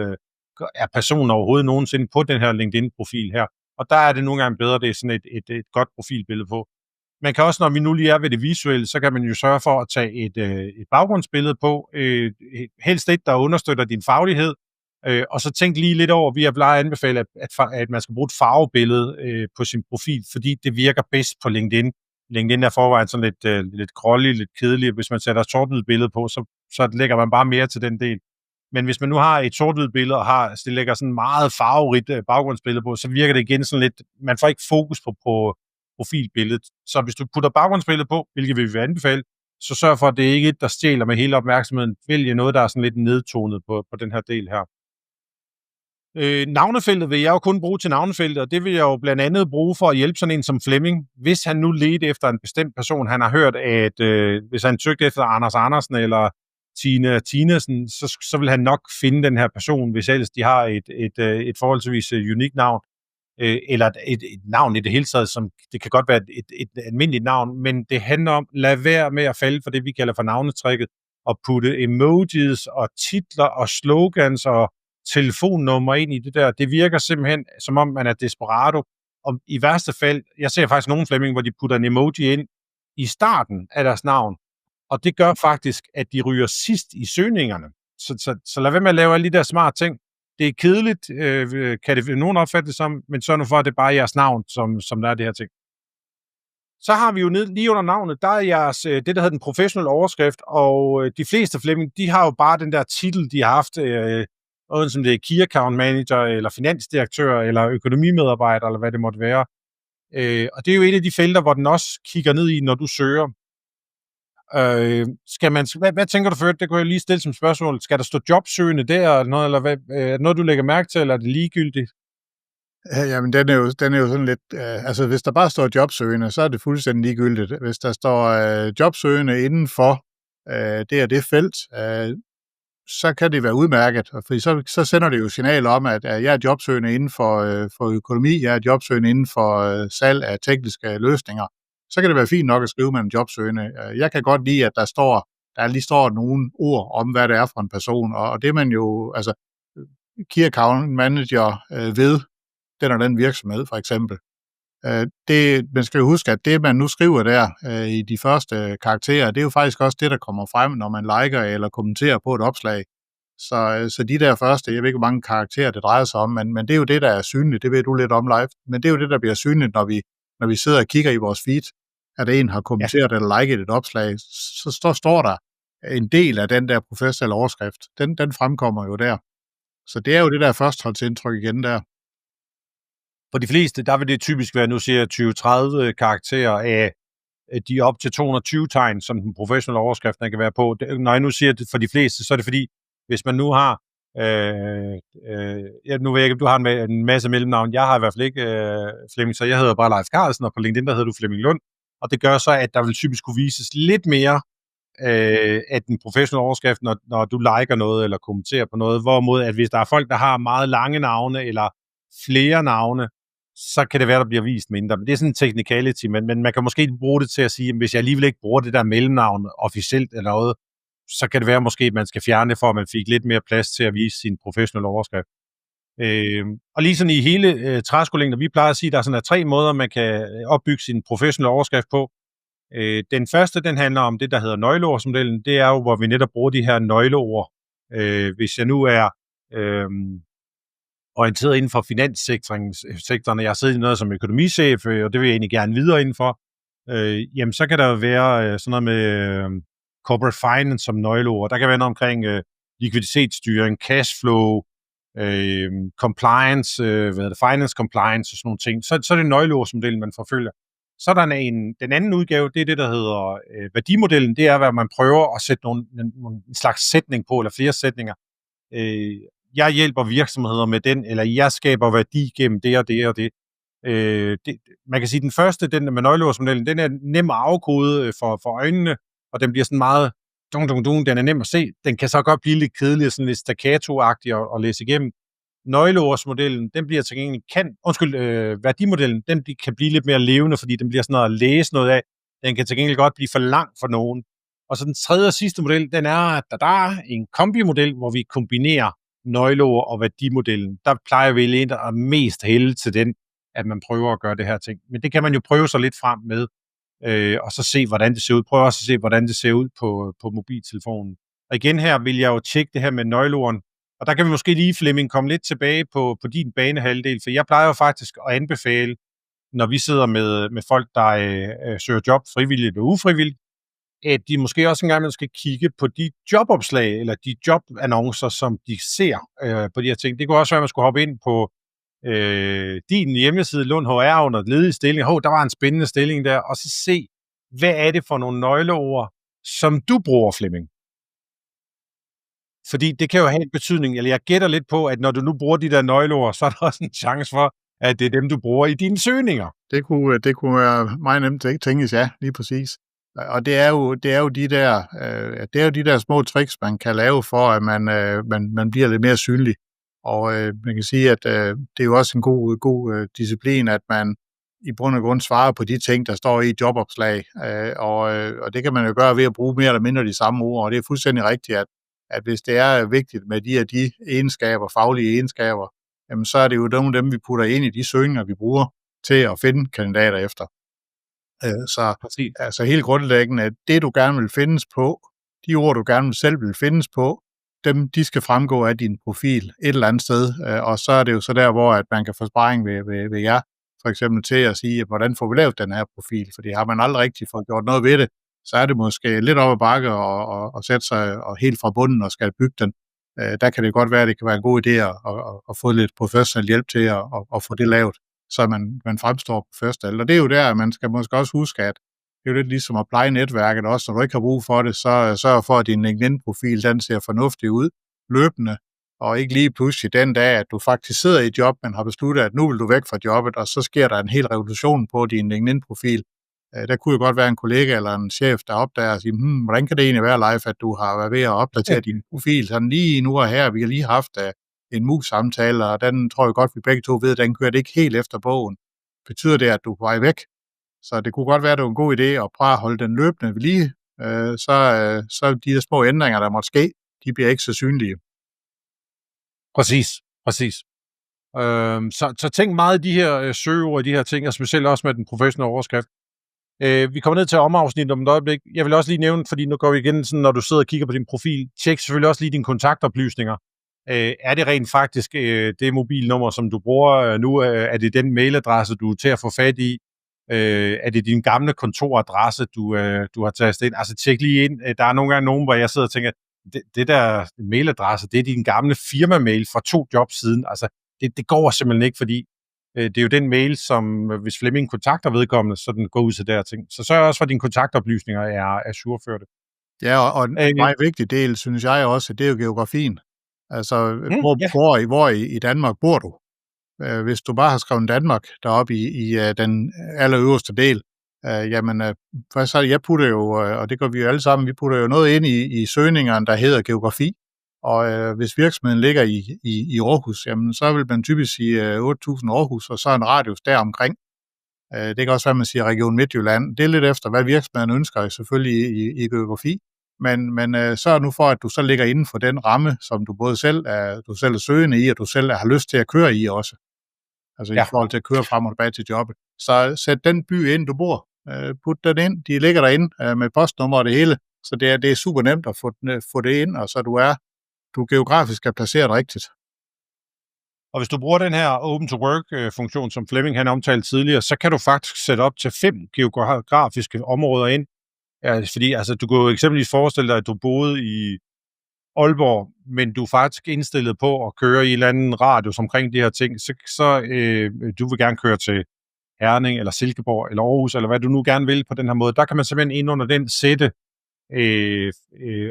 er personen overhovedet nogensinde på den her LinkedIn-profil her? Og der er det nogle gange bedre, det er sådan et godt profilbillede på. Man kan også, når vi nu lige er ved det visuelle, så kan man jo sørge for at tage et baggrundsbillede på, helst et, der understøtter din faglighed, og så tænk lige lidt over, vi har plejer at anbefale, at man skal bruge et farvebillede på sin profil, fordi det virker bedst på LinkedIn. LinkedIn er forvejen sådan lidt grålig, lidt kedelig. Hvis man sætter et sort-hvidt billede på, så lægger man bare mere til den del. Men hvis man nu har et sort-hvidt billede, og det lægger sådan meget farverigt baggrundsbillede på, så virker det igen sådan lidt, man får ikke fokus på profilbilledet. Så hvis du putter baggrundsbilledet på, hvilket vi vil anbefale, så sørg for, at det ikke er et, der stjæler med hele opmærksomheden. Vælg noget, der er sådan lidt nedtonet på den her del her. Navnefeltet vil jeg jo kun bruge til navnefeltet, og det vil jeg jo blandt andet bruge for at hjælpe sådan en som Flemming. Hvis han nu ledte efter en bestemt person, han har hørt, at hvis han søgte efter Anders Andersen eller Tina Tinesen, så vil han nok finde den her person, hvis ellers de har et forholdsvis unikt navn, eller et navn i det hele taget, som det kan godt være et almindeligt navn, men det handler om, lad være med at falde for det, vi kalder for navnetrækket, og putte emojis og titler og slogans og telefonnummer ind i det der. Det virker simpelthen, som om man er desperado, og i værste fald, jeg ser faktisk nogle Flemming, hvor de putter en emoji ind i starten af deres navn, og det gør faktisk, at de ryger sidst i søgningerne. Så lad være med at lave alle de der smarte ting. Det er kedeligt, kan det nogen opfatte det som, men sørg nu for, at det er bare jeres navn, som der er det her ting. Så har vi jo lige under navnet, der er jeres, det, der hedder den professionelle overskrift, og de fleste Flemming, de har jo bare den der titel, de har haft, som det er Key Account Manager, eller finansdirektør, eller økonomimedarbejder, eller hvad det måtte være. Og det er jo et af de felter, hvor den også kigger ned i, når du søger. Hvad tænker du for det? Det kunne jeg lige stille som spørgsmål. Skal der stå jobsøgende der, eller hvad, noget du lægger mærke til, eller er det ligegyldigt? Jamen, den er jo sådan lidt... altså, hvis der bare står jobsøgende, så er det fuldstændig ligegyldigt. Hvis der står jobsøgende inden for det felt, så kan det være udmærket, fordi så sender det jo signal om, at jeg er jobsøgende inden for økonomi, jeg er jobsøgende inden for salg af tekniske løsninger. Så kan det være fint nok at skrive med en jobsøgende. Jeg kan godt lide, at der lige står nogle ord om, hvad det er for en person, og det man jo, altså Key Account Manager ved, den virksomhed for eksempel. Man skal jo huske, at det man nu skriver der i de første karakterer, det er jo faktisk også det, der kommer frem, når man liker eller kommenterer på et opslag. Så de der første, jeg ved ikke, hvor mange karakterer det drejer sig om, men det er jo det, der er synligt, det ved du lidt om live, men det er jo det, der bliver synligt, når vi sidder og kigger i vores feed, at en har kommenteret eller liket et opslag, så står der en del af den der professionelle overskrift. Den fremkommer jo der. Så det er jo det der førstehåndsindtryk igen der. For de fleste, der vil det typisk være, nu siger jeg 20-30 karakterer af de op til 220 tegn, som den professionelle overskrift kan være på. Når jeg nu siger det for de fleste, så er det fordi, hvis man nu har, nu ved jeg ikke, du har en masse mellemnavn, jeg har i hvert fald ikke Flemming, så jeg hedder bare Leif Carlsen, og på LinkedIn, der hedder du Flemming Lund, og det gør så, at der vil typisk kunne vises lidt mere af den professionelle overskrift, når du liker noget eller kommenterer på noget, hvorimod at hvis der er folk, der har meget lange navne eller flere navne, så kan det være, der bliver vist mindre. Men det er sådan en technicality, men man kan måske bruge det til at sige, at hvis jeg alligevel ikke bruger det der mellemnavn officielt eller noget, så kan det være måske, at man skal fjerne det, for at man fik lidt mere plads til at vise sin professionelle overskrift. Og lige sådan i hele træskolængden, vi plejer at sige, at der er sådan 3 måder, man kan opbygge sin professionelle overskrift på. Den første, den handler om det, der hedder nøgleordsmodellen. Det er jo, hvor vi netop bruger de her nøgleord. Hvis jeg nu er orienteret inden for finanssektoren, jeg har siddet i noget som økonomichef, og det vil jeg egentlig gerne videre indenfor, jamen så kan der jo være sådan noget med corporate finance som nøgleord. Der kan være noget omkring likviditetsstyring, cashflow, compliance, finance compliance og sådan nogle ting. Så er det nøgleordsmodellen, man forfølger. Så er der den anden udgave, det er det, der hedder værdimodellen. Det er, hvad man prøver at sætte en slags sætning på, eller flere sætninger. Jeg hjælper virksomheder med den, eller jeg skaber værdi gennem det og det og det. Man kan sige, den første, den med nøgleordsmodellen, den er nem at afkode for øjnene, og den bliver sådan meget den er nem at se. Den kan så godt blive lidt kedelig, sådan lidt staccato-agtig at læse igennem. Nøgleordsmodellen, den bliver til gengæld værdimodellen, den kan blive lidt mere levende, fordi den bliver sådan noget at læse noget af. Den kan til gengæld godt blive for lang for nogen. Og så den tredje og sidste model, den er, at der er en kombimodel, hvor vi kombinerer nøgleord og værdimodellen. Der plejer vi lidt at mest hælde til den, at man prøver at gøre det her ting. Men det kan man jo prøve sig lidt frem med, og så se, hvordan det ser ud. Prøv også at se, hvordan det ser ud på mobiltelefonen. Og igen her vil jeg jo tjekke det her med nøgleorden. Og der kan vi måske lige, Flemming, komme lidt tilbage på din banehalvdel, for jeg plejer jo faktisk at anbefale, når vi sidder med folk, der søger job frivilligt eller ufrivilligt, at de måske også engang skal kigge på de jobopslag, eller de jobannoncer, som de ser på de her ting. Det kunne også være, at man skulle hoppe ind på din hjemmeside, Lund HR, under ledig stilling. Der var en spændende stilling der. Og så se, hvad er det for nogle nøgleord, som du bruger, Flemming? Fordi det kan jo have en betydning, eller jeg gætter lidt på, at når du nu bruger de der nøgleord, så er der også en chance for, at det er dem, du bruger i dine søgninger. Det kunne være meget nemt at tænkes, ja, lige præcis. Og det er jo de der små tricks, man kan lave for, at man bliver lidt mere synlig. Og man kan sige, at det er jo også en god disciplin, at man i bund og grund svarer på de ting, der står i et jobopslag. Og det kan man jo gøre ved at bruge mere eller mindre de samme ord. Og det er fuldstændig rigtigt, at hvis det er vigtigt med de egenskaber, faglige egenskaber, jamen så er det jo nogle af dem, vi putter ind i de søgninger, vi bruger til at finde kandidater efter. Så helt grundlæggende, at det du gerne vil findes på, de ord du gerne selv vil findes på, de skal fremgå af din profil et eller andet sted, og så er det jo så der, hvor at man kan få sparring ved jer, for eksempel til at sige, hvordan får vi lavet den her profil, fordi har man aldrig rigtig fået gjort noget ved det, så er det måske lidt op ad bakke og sætte sig og helt fra bunden og skal bygge den. Der kan det godt være, at det kan være en god idé at få lidt professionel hjælp til at få det lavet, så man fremstår professionelt. Og det er jo der, man skal måske også huske, at det er jo lidt ligesom at pleje netværket også. Når du ikke har brug for det, så sørg for, at din LinkedIn-profil, den ser fornuftig ud løbende, og ikke lige pludselig den dag, at du faktisk sidder i et job, men har besluttet, at nu vil du væk fra jobbet, og så sker der en hel revolution på din LinkedIn-profil. Der kunne jo godt være en kollega eller en chef, der opdager og siger, hvordan kan det egentlig være, Leif, at du har været ved at opdatere din profil? Sådan lige nu og her, vi har lige haft en mus-samtale, og den tror jeg godt, vi begge to ved, den kører det ikke helt efter bogen. Betyder det, at du er på vej væk? Så det kunne godt være, at det var en god idé at prøve at holde den løbende ved lige, så de der små ændringer, der måtte ske, de bliver ikke så synlige. Præcis. Så tænk meget de her søgeord, de her ting, og specielt også med den professionelle overskrift. Vi kommer ned til omafsnit om et øjeblik. Jeg vil også lige nævne, fordi nu går vi igen, sådan, når du sidder og kigger på din profil, tjek selvfølgelig også lige dine kontaktoplysninger. Er det rent faktisk det mobilnummer, som du bruger nu? Er det den mailadresse, du er til at få fat i? Er det din gamle kontoradresse, du har taget ind? Altså tjek lige ind. Der er nogle gange nogen, hvor jeg sidder og tænker, det der mailadresse, det er din gamle firma-mail fra 2 jobs siden. Altså det går simpelthen ikke, fordi det er jo den mail, som hvis Flemming kontakter vedkommende, så den går ud til der ting. Så sørg også for, at dine kontaktoplysninger er ajourførte. Ja, og en meget vigtig del, synes jeg også, det er jo geografien. Altså, hvor i Danmark bor du? Hvis du bare har skrevet Danmark deroppe i den allerøverste del, først så jeg putter jo, og det gør vi jo alle sammen, vi putter jo noget ind i søgningerne, der hedder geografi. Og hvis virksomheden ligger i Aarhus, jamen, så vil man typisk sige 8.000 Aarhus, og så en radius deromkring. Det kan også være, at man siger Region Midtjylland. Det er lidt efter, hvad virksomheden ønsker, selvfølgelig i geografi. Men så er nu for, at du så ligger inden for den ramme, som du både selv er søgende i, og du selv har lyst til at køre i også. Altså i forhold til at køre frem og tilbage til jobbet. Så sæt den by ind, du bor. Put den ind. De ligger derinde med postnummer og det hele. Så det er super nemt at få det ind, og så du geografisk er placeret rigtigt. Og hvis du bruger den her Open to Work-funktion, som Flemming han omtalte tidligere, så kan du faktisk sætte op til 5 geografiske områder ind. Fordi altså, du kunne jo eksempelvis forestille dig, at du boede i Aalborg, men du er faktisk indstillet på at køre i en eller anden radius omkring de her ting, så du vil gerne køre til Herning, eller Silkeborg, eller Aarhus, eller hvad du nu gerne vil på den her måde. Der kan man simpelthen ind under den sætte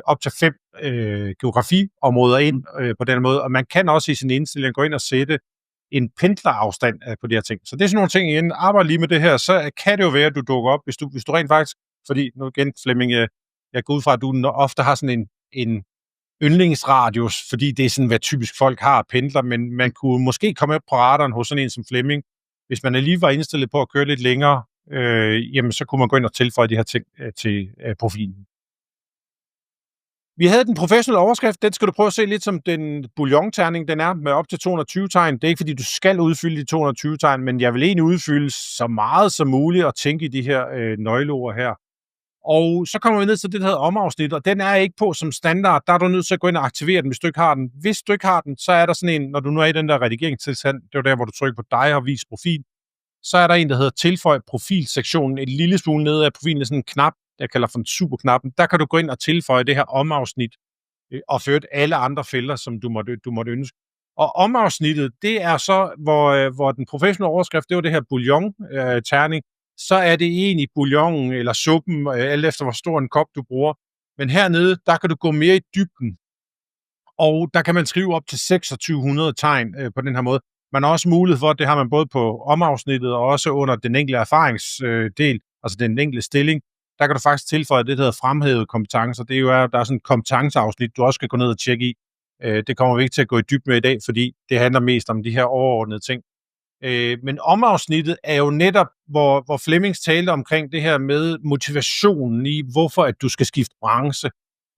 op til 5 geografiområder ind på den måde, og man kan også i sin indstilling gå ind og sætte en pendlerafstand på de her ting. Så det er sådan nogle ting igen. Arbejde lige med det her, så kan det jo være, at du dukker op, hvis du rent faktisk, fordi nu igen, Flemming, jeg går ud fra, at du ofte har sådan en yndlingsradius, fordi det er sådan, hvad typisk folk har pendler, men man kunne måske komme op på radaren hos sådan en som Flemming. Hvis man lige var indstillet på at køre lidt længere, jamen så kunne man gå ind og tilføje de her ting til profilen. Vi havde den professionelle overskrift, den skal du prøve at se lidt som den bouillon-terning, den er med op til 220 tegn. Det er ikke fordi, du skal udfylde de 220 tegn, men jeg vil egentlig udfylde så meget som muligt og tænke i de her nøgleord her. Og så kommer vi ned til det, der hedder omafsnit, og den er ikke på som standard. Der er du nødt til at gå ind og aktivere den, hvis du ikke har den. Hvis du ikke har den, så er der sådan en, når du nu er i den der redigeringstilstand, det er der, hvor du trykker på dig og vis profil, så er der en, der hedder tilføj profilsektionen, et lille smule nede af profilen, sådan en knap, jeg kalder for en superknappen. Der kan du gå ind og tilføje det her omafsnit, og føre alle andre felter, som du måtte ønske. Og omafsnittet, det er så, hvor den professionelle overskrift, det var det her bouillon-terning, så er det egentlig bouillon eller suppen, alt efter hvor stor en kop du bruger. Men hernede, der kan du gå mere i dybden, og der kan man skrive op til 2600 tegn på den her måde. Man har også mulighed for, det har man både på omafsnittet og også under den enkelte erfaringsdel, altså den enkelte stilling, der kan du faktisk tilføje det, der hedder fremhævede kompetencer. Det er jo, der er sådan et kompetenceafsnit, du også skal gå ned og tjekke i. Det kommer vi ikke til at gå i dybden med i dag, fordi det handler mest om de her overordnede ting. Men omafsnittet er jo netop, hvor Flemmings talte omkring det her med motivationen i, hvorfor at du skal skifte branche,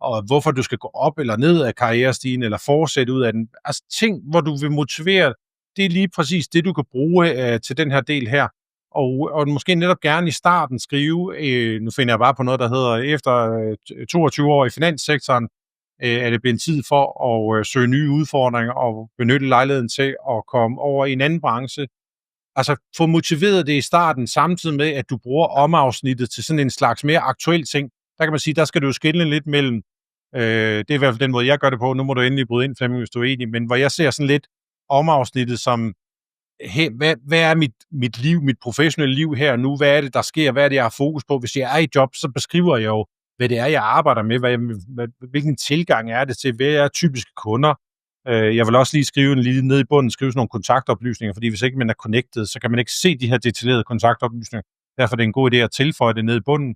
og hvorfor du skal gå op eller ned af karrierestigen, eller fortsætte ud af den. Altså ting, hvor du vil motivere, det er lige præcis det, du kan bruge til den her del her. Og måske netop gerne i starten skrive, nu finder jeg bare på noget, der hedder, efter 22 år i finanssektoren, er det blevet tid for at søge nye udfordringer og benytte lejligheden til at komme over i en anden branche. Altså få motiveret det i starten, samtidig med, at du bruger omafsnittet til sådan en slags mere aktuel ting. Der kan man sige, der skal du jo skille lidt mellem, det er i hvert fald den måde, jeg gør det på, nu må du endelig bryde ind, Flemming, hvis du er enig, men hvor jeg ser sådan lidt omafsnittet som, hey, hvad er mit liv, mit professionelle liv her nu? Hvad er det, der sker? Hvad er det, jeg har fokus på? Hvis jeg er i job, så beskriver jeg jo, hvad det er, jeg arbejder med, hvilken tilgang er det til, hvad er typiske kunder. Jeg vil også lige skrive lige ned i bunden, skrive sådan nogle kontaktoplysninger, fordi hvis ikke man er connected, så kan man ikke se de her detaljerede kontaktoplysninger. Derfor er det en god idé at tilføje det ned i bunden.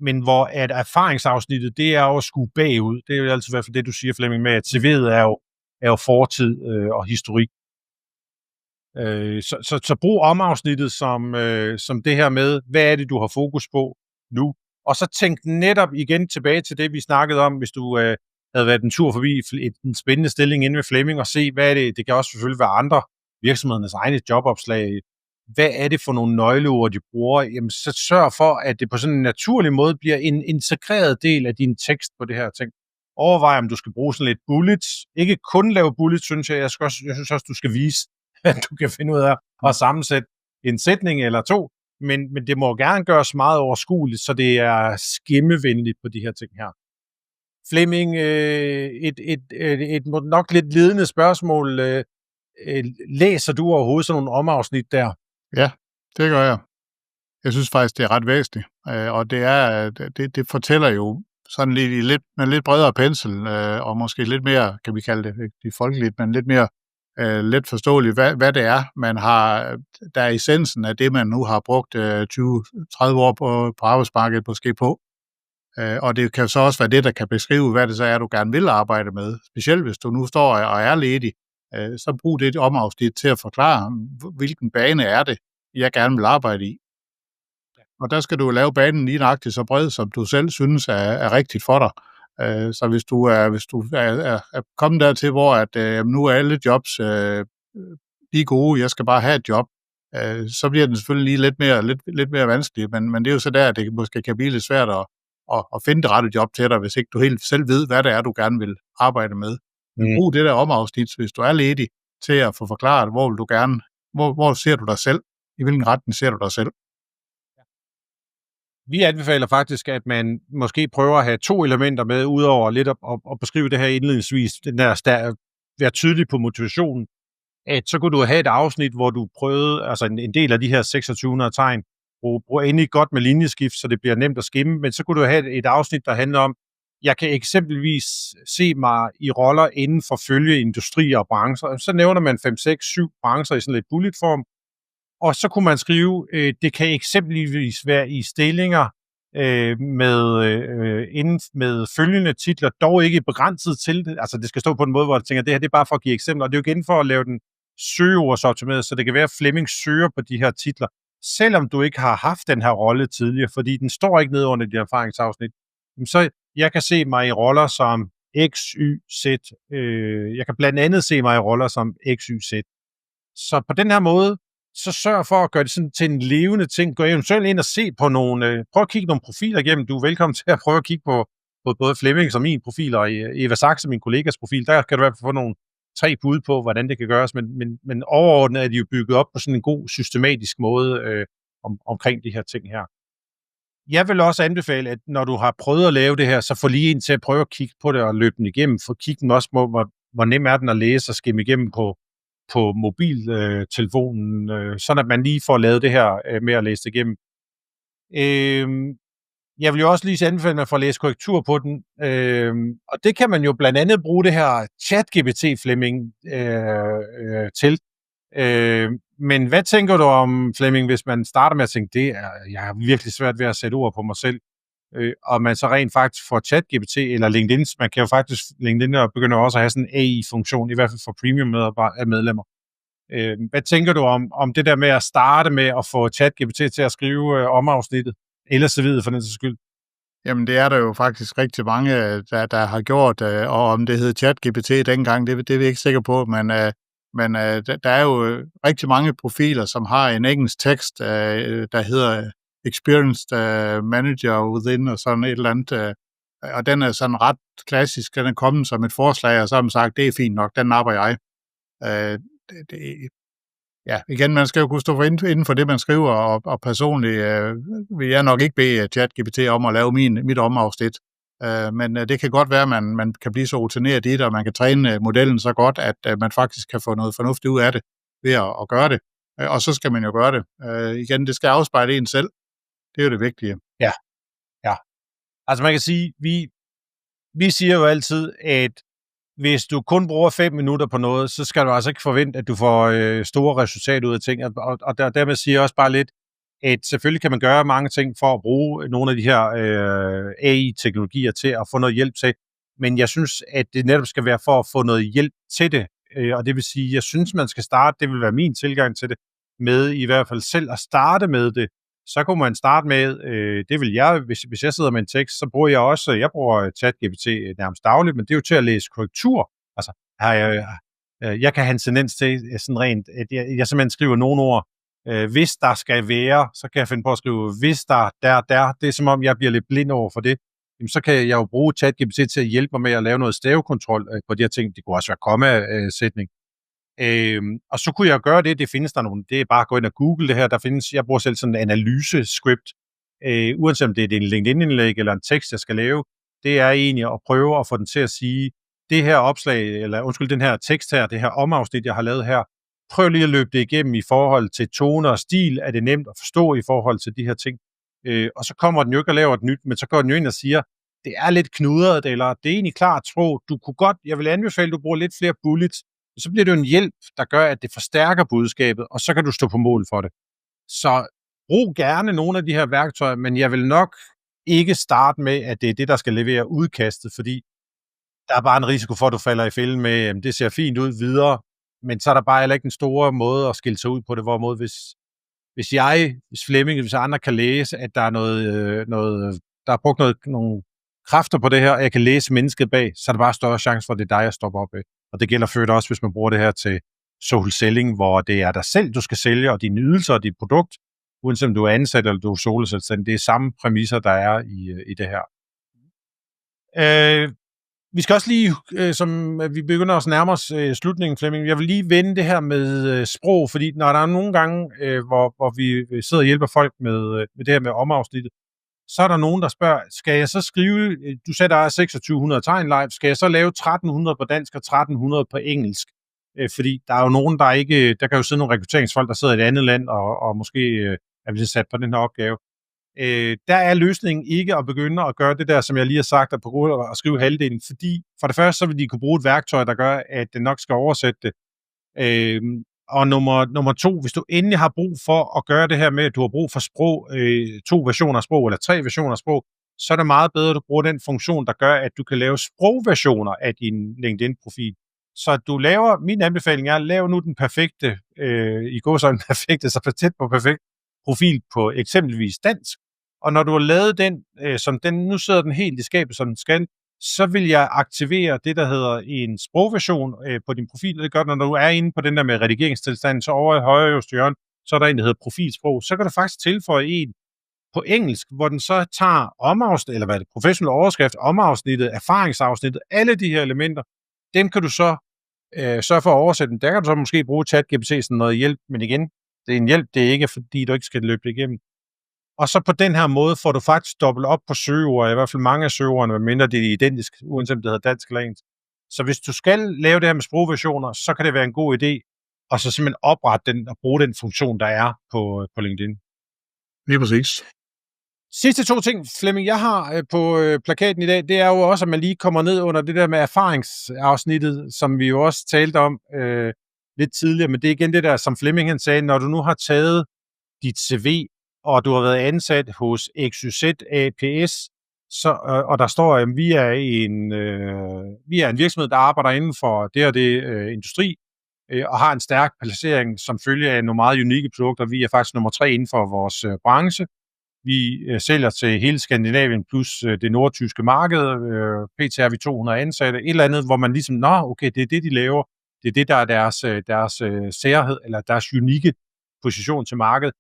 Men hvor at erfaringsafsnittet, det er jo at skue bagud. Det er jo altid i hvert fald det, du siger, Flemming, med at CV'et er jo fortid og historik. Så brug omafsnittet som det her med, hvad er det, du har fokus på nu? Og så tænk netop igen tilbage til det, vi snakkede om, hvis du havde været en tur forbi en spændende stilling inde ved Flemming og se, hvad er det kan også selvfølgelig være andre virksomhedernes egne jobopslag. Hvad er det for nogle nøgleord, de bruger? Jamen, så sørg for, at det på sådan en naturlig måde bliver en integreret del af din tekst på det her ting. Overvej, om du skal bruge sådan lidt bullets. Ikke kun lave bullets, synes jeg. Jeg synes også, du skal vise, at du kan finde ud af at sammensætte en sætning eller to, men det må gerne gøres meget overskueligt, så det er skimmevenligt på de her ting her. Flemming, et nok lidt ledende spørgsmål. Læser du overhovedet sådan nogle omafsnit der? Ja, det gør jeg. Jeg synes faktisk, det er ret væsentligt, og det fortæller jo sådan med lidt bredere pensel, og måske lidt mere, kan vi kalde det, ikke folkeligt, men lidt mere let forståeligt, hvad det er, man har, der er essensen af det, man nu har brugt 20-30 år på arbejdsmarkedet måske på. Og det kan så også være det, der kan beskrive, hvad det så er, du gerne vil arbejde med. Specielt hvis du nu står og er ledig, så brug det omafsnit til at forklare, hvilken bane er det, jeg gerne vil arbejde i. Og der skal du lave banen lige nøjagtigt så bred, som du selv synes er rigtigt for dig. Så hvis du er kommet dertil, hvor at, nu er alle jobs lige gode, jeg skal bare have et job, så bliver den selvfølgelig lige lidt mere vanskelig, men det er jo så der, at det måske kan blive lidt svært at finde det rette job til dig, hvis ikke du helt selv ved, hvad det er, du gerne vil arbejde med. Men brug det der omafsnit, hvis du er ledig, til at få forklaret, hvor ser du dig selv, i hvilken retning ser du dig selv. Vi anbefaler faktisk, at man måske prøver at have 2 elementer med, udover lidt at beskrive det her indledningsvis, den der være tydelig på motivationen, at så kunne du have et afsnit, hvor du prøvede, altså en del af de her 2600 tegn, brug endelig godt med linjeskift, så det bliver nemt at skimme, men så kunne du have et afsnit, der handler om, jeg kan eksempelvis se mig i roller inden for følgeindustrier og brancher. Så nævner man 5, 6, 7 brancher i sådan lidt bulletform, og så kunne man skrive, det kan eksempelvis være i stillinger med følgende titler, dog ikke begrænset til det. Altså det skal stå på en måde, hvor jeg tænker, det her det er bare for at give eksempler, og det er jo igen for at lave den søgeordsoptimeret, så det kan være, at Flemming søger på de her titler, selvom du ikke har haft den her rolle tidligere, fordi den står ikke nede under dit erfaringsafsnit. Så jeg kan se mig i roller som X, Y, Z. Jeg kan blandt andet se mig i roller som X, Y, Z. Så på den her måde, så sørg for at gøre det sådan til en levende ting. Gå eventuelt ind og se på prøv at kigge nogle profiler igennem. Du er velkommen til at prøve at kigge på både Flemmings og min profil, og Eva Sachs, min kollegas profil. Der kan du i hvert fald få nogle 3 bud på, hvordan det kan gøres, men overordnet er de jo bygget op på sådan en god, systematisk måde omkring de her ting her. Jeg vil også anbefale, at når du har prøvet at lave det her, så få lige en til at prøve at kigge på det og løbe den igennem. For kigge den også på, hvor nem er den at læse og skimme igennem på mobiltelefonen, sådan at man lige får lavet det her med at læse det igennem. Jeg vil jo også lige anbefale, at man får læst korrektur på den, og det kan man jo blandt andet bruge det her ChatGPT, Flemming, til. Men hvad tænker du om, Flemming, hvis man starter med at tænke, jeg har virkelig svært ved at sætte ord på mig selv, og man så rent faktisk får ChatGPT eller LinkedIn, man kan jo faktisk, LinkedIn begynder også at have sådan en AI-funktion, i hvert fald for premium medlemmer. Hvad tænker du om det der med at starte med at få ChatGPT til at skrive omafsnittet, eller så videre for den sags skyld? Jamen, det er der jo faktisk rigtig mange, der har gjort, og om det hed ChatGPT dengang, det er vi ikke sikre på, men der er jo rigtig mange profiler, som har en engelsk tekst, der hedder Experienced Manager Within, og sådan et eller andet, og den er sådan ret klassisk, den er kommet som et forslag, og så har man sagt, det er fint nok, den napper jeg. Ja, igen, man skal jo kunne stå inden for det, man skriver, og personligt vil jeg nok ikke bede ChatGPT om at lave mit omafsnit. Men det kan godt være, at man kan blive så rutineret i det, og man kan træne modellen så godt, at man faktisk kan få noget fornuftigt ud af det ved at gøre det. Og så skal man jo gøre det. Igen, det skal afspejle en selv. Det er jo det vigtige. Ja. Altså man kan sige, vi siger jo altid, at hvis du kun bruger 5 minutter på noget, så skal du altså ikke forvente, at du får store resultater ud af ting. Og dermed siger jeg også bare lidt, at selvfølgelig kan man gøre mange ting for at bruge nogle af de her AI-teknologier til at få noget hjælp til. Men jeg synes, at det netop skal være for at få noget hjælp til det. Og det vil sige, jeg synes, man skal starte, det vil være min tilgang til det, med i hvert fald selv at starte med det. Så kunne man starte med, det vil jeg, hvis jeg sidder med en tekst, så bruger jeg bruger ChatGPT nærmest dagligt, men det er jo til at læse korrektur. Altså, jeg kan have en tendens til sådan rent, at jeg simpelthen skriver nogle ord, hvis der skal være, så kan jeg finde på at skrive, hvis der, det er som om, jeg bliver lidt blind over for det. Jamen, så kan jeg jo bruge ChatGPT til at hjælpe mig med at lave noget stavekontrol på de her ting. Det kunne også være komma-sætning. Og så kunne jeg gøre det findes der nogle, det er bare at gå ind og google det her, der findes, jeg bruger selv sådan en analyse-script, uanset om det er en LinkedIn-indlæg eller en tekst, jeg skal lave, det er egentlig at prøve at få den til at sige, det her opslag, eller den her tekst her, det her omafsnit, jeg har lavet her, prøv lige at løbe det igennem i forhold til tone og stil, er det nemt at forstå i forhold til de her ting, og så kommer den jo ikke og laver et nyt, men så går den jo ind og siger, det er lidt knudret, eller det er egentlig klart sprog, jeg vil anbefale, at du bruger lidt flere bullets, så bliver det jo en hjælp, der gør, at det forstærker budskabet, og så kan du stå på mål for det. Så brug gerne nogle af de her værktøjer, men jeg vil nok ikke starte med, at det er det, der skal levere udkastet, fordi der er bare en risiko for, at du falder i fælden med, at det ser fint ud videre, men så er der bare heller ikke en store måde at skille sig ud på det, hvorimod hvis Flemming, hvis andre kan læse, at der er der er brugt nogle kræfter på det her, og jeg kan læse mennesket bag, så er der bare større chance for, at det er dig, jeg stopper op af. Og det gælder for det også, hvis man bruger det her til social selling, hvor det er dig selv, du skal sælge, og dine ydelser og dit produkt, uanset om du er ansat eller du er soloselvstændig. Det er samme præmisser, der er i det her. Vi skal også lige, som vi begynder at nærme os slutningen, Flemming, jeg vil lige vende det her med sprog, fordi når der er nogle gange, hvor vi sidder og hjælper folk med det her med omafsnittet, så er der nogen, der spørger, skal jeg så skrive, du sagde, der er 2600 tegn live, skal jeg så lave 1300 på dansk og 1300 på engelsk? Fordi der er jo nogen, der kan jo sidde nogle rekrutteringsfolk, der sidder i et andet land, og måske er blevet sat på den her opgave. Der er løsningen ikke at begynde at gøre det der, som jeg lige har sagt, at skrive halvdelen, fordi for det første, så vil de kunne bruge et værktøj, der gør, at det nok skal oversætte det. Og nummer 2, hvis du endelig har brug for at gøre det her med, at du har brug for sprog, 2 versioner af sprog, eller 3 versioner af sprog, så er det meget bedre, at du bruger den funktion, der gør, at du kan lave sprogversioner af din LinkedIn-profil. Så du laver, min anbefaling er, lav nu den perfekte, i går så en perfekte, så tæt på perfekt profil på eksempelvis dansk, og når du har lavet den, som den, nu sidder den helt i skabet, som den skal, så vil jeg aktivere det, der hedder en sprogversion på din profil. Det gør, når du er inde på den der med redigeringstilstanden, så over i højre just hjørne, så er der en, der hedder profilsprog. Så kan du faktisk tilføje en på engelsk, hvor den så tager omafsnit, eller hvad er det, professionel overskrift, omafsnittet, erfaringsafsnittet, alle de her elementer, dem kan du så sørge for at oversætte dem. Der kan du så måske bruge ChatGPT som noget hjælp, men igen, det er en hjælp, det er ikke, fordi du ikke skal løbe det igennem. Og så på den her måde får du faktisk dobbelt op på søgeord, i hvert fald mange af søgeordene, medmindre det er identisk, uanset om det hedder dansk eller engelsk. Så hvis du skal lave det her med sprogversioner, så kan det være en god idé, og så simpelthen oprette den og bruge den funktion, der er på LinkedIn. Lige præcis. Sidste 2 ting, Flemming, jeg har på plakaten i dag, det er jo også, at man lige kommer ned under det der med erfaringsafsnittet, som vi jo også talte om lidt tidligere, men det er igen det der, som Flemming han sagde, når du nu har taget dit CV, og du har været ansat hos XYZ APS, så, og der står, at vi er en virksomhed, der arbejder inden for det og det industri, og har en stærk placering som følge af nogle meget unikke produkter. Vi er faktisk nummer 3 inden for vores branche. Vi sælger til hele Skandinavien plus det nordtyske marked. PT har vi 200 ansatte. Et eller andet, hvor man ligesom, okay, det er det, de laver. Det er det, der er deres særhed, eller deres unikke position til markedet.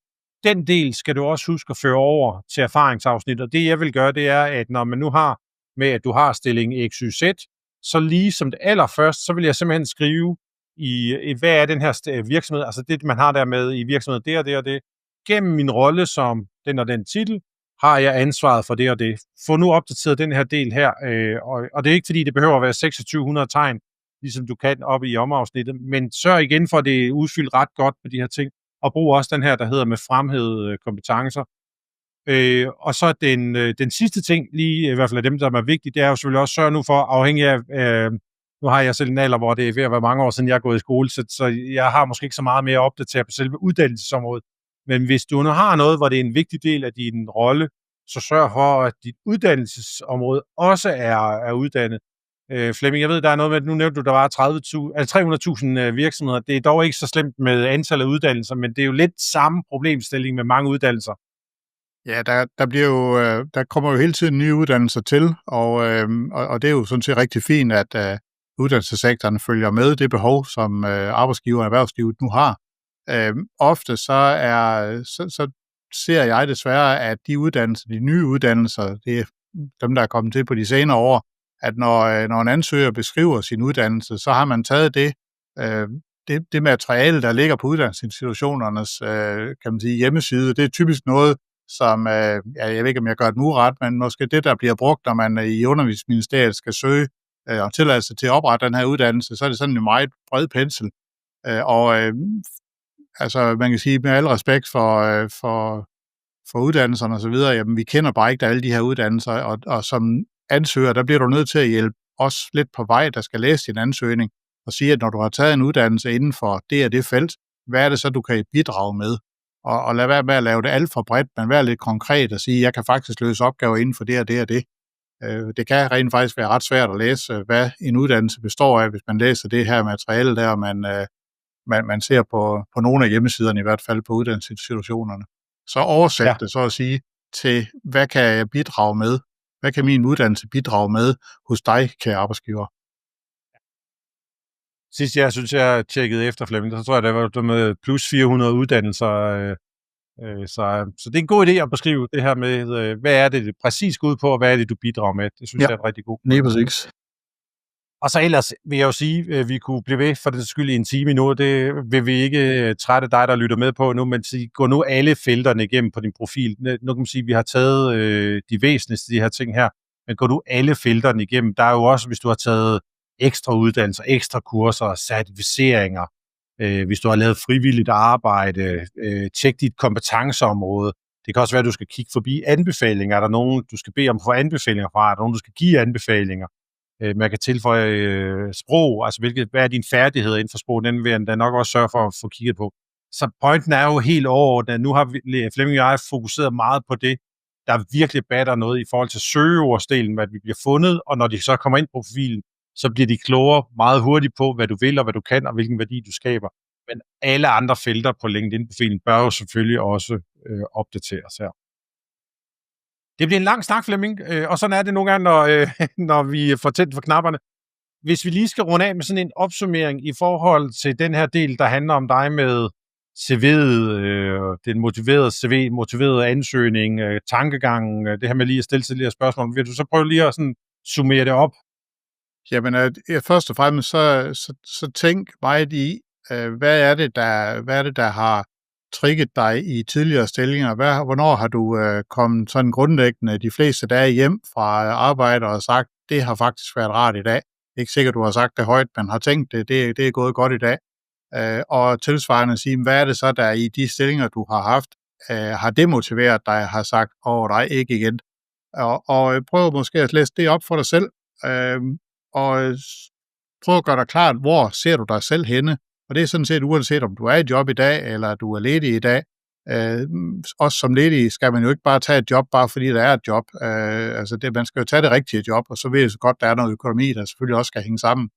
Den del skal du også huske at føre over til erfaringsafsnit. Og det, jeg vil gøre, det er, at når man nu har med, at du har stilling XYZ, så lige som det allerførst, så vil jeg simpelthen skrive hvad er den her virksomhed, altså det, man har der med i virksomheden, det og det og det. Gennem min rolle som den og den titel, har jeg ansvaret for det og det. Få nu opdateret den her del her, og det er ikke fordi, det behøver at være 2600 tegn, ligesom du kan oppe i omafsnittet, men sørg igen for, at det er udfyldt ret godt på de her ting, og brug også den her, der hedder med fremhævede kompetencer. Og så den sidste ting, lige i hvert fald af dem, der er vigtigt, det er jo selvfølgelig også sørge nu for, afhængig af, nu har jeg selv en alder, hvor det er ved at være mange år siden, jeg er gået i skole, så jeg har måske ikke så meget mere at opdatere på selve uddannelsesområdet. Men hvis du nu har noget, hvor det er en vigtig del af din rolle, så sørg for, at dit uddannelsesområde også er uddannet. Flemming, jeg ved, der er noget med, nu nævnte du, der var 300.000 virksomheder. Det er dog ikke så slemt med antallet af uddannelser, men det er jo lidt samme problemstilling med mange uddannelser. Ja, der kommer jo hele tiden nye uddannelser til, og det er jo sådan set rigtig fint, at uddannelsessektoren følger med det behov, som arbejdsgiver og erhvervslivet nu har. Ofte så ser jeg desværre, at de nye uddannelser, det er dem, der er kommet til på de senere år, at når en ansøger beskriver sin uddannelse, så har man taget det materiale, der ligger på uddannelsesinstitutionernes kan man sige, hjemmeside. Det er typisk noget, som, jeg ved ikke, om jeg gør det nu ret, men måske det, der bliver brugt, når man i Undervisningsministeriet skal søge og tilladelse til at oprette den her uddannelse, så er det sådan en meget bred pensel. Altså, man kan sige, med al respekt for uddannelserne og så videre, jamen, vi kender bare ikke alle de her uddannelser, og som ansøger, der bliver du nødt til at hjælpe os lidt på vej, der skal læse din ansøgning, og sige, at når du har taget en uddannelse inden for det og det felt, hvad er det så, du kan bidrage med? Og lad være med at lave det alt for bredt, men være lidt konkret og sige, at jeg kan faktisk løse opgaver inden for det og det og det. Det kan rent faktisk være ret svært at læse, hvad en uddannelse består af, hvis man læser det her materiale der, man ser på nogle af hjemmesiderne, i hvert fald på uddannelsesinstitutionerne. Så oversæt det så at sige til, hvad kan jeg bidrage med? Hvad kan min uddannelse bidrage med hos dig, kære arbejdsgiver? Sidst jeg synes, jeg tjekkede efter, Flemming, så tror jeg, det var med plus 400 uddannelser. Så det er en god idé at beskrive det her med, hvad er det præcis går ud på, og hvad er det, du bidrager med. Det synes jeg er et rigtig godt. Lige præcis. Og så ellers vil jeg jo sige, at vi kunne blive ved for det skyld i en time nu. Det vil vi ikke trætte dig, der lytter med på nu, men gå nu alle felterne igennem på din profil. Nu kan man sige, at vi har taget de væsentligste de her ting her, men gå nu alle felterne igennem. Der er jo også, hvis du har taget ekstra uddannelser, ekstra kurser, certificeringer, hvis du har lavet frivilligt arbejde, tjek dit kompetenceområde. Det kan også være, at du skal kigge forbi anbefalinger. Er der nogen, du skal bede om at få anbefalinger fra? Er der nogen, du skal give anbefalinger? Man kan tilføje sprog, altså hvad er dine færdigheder inden for sprog, den vil jeg nok også sørge for at få kigget på. Så pointen er jo helt overordnet. Nu har Flemming og jeg fokuseret meget på det, der virkelig batter noget i forhold til søgeordsdelen, hvad vi bliver fundet, og når de så kommer ind på profilen, så bliver de klogere meget hurtigt på, hvad du vil og hvad du kan, og hvilken værdi du skaber. Men alle andre felter på LinkedIn-profilen bør jo selvfølgelig også opdateres her. Det bliver en lang snak, Flemming, og sådan er det nogle gange, når vi får tændt for knapperne. Hvis vi lige skal runde af med sådan en opsummering i forhold til den her del, der handler om dig med CV'et, den motiverede CV, motiverede ansøgning, tankegangen, det her med lige at stille tidligere spørgsmål. Vil du så prøve lige at sådan summere det op? Jamen, først og fremmest så tænk meget i, hvad er det, der har trigget dig i tidligere stillinger? Hvornår har du kommet sådan grundlæggende de fleste dage hjem fra arbejde og sagt, det har faktisk været rart i dag? ikke sikkert, du har sagt det højt, men har tænkt det, det er gået godt i dag. Og tilsvarende sige, hvad er det så, der i de stillinger, du har haft, har det motiveret dig, har sagt, nej, ikke igen. Og prøv måske at læse det op for dig selv, og prøv at gøre dig klart, hvor ser du dig selv henne. Og det er sådan set uanset, om du er i job i dag, eller du er ledig i dag. Også som ledig skal man jo ikke bare tage et job, bare fordi der er et job. Man skal jo tage det rigtige job, og så ved jeg så godt, der er noget økonomi, der selvfølgelig også skal hænge sammen.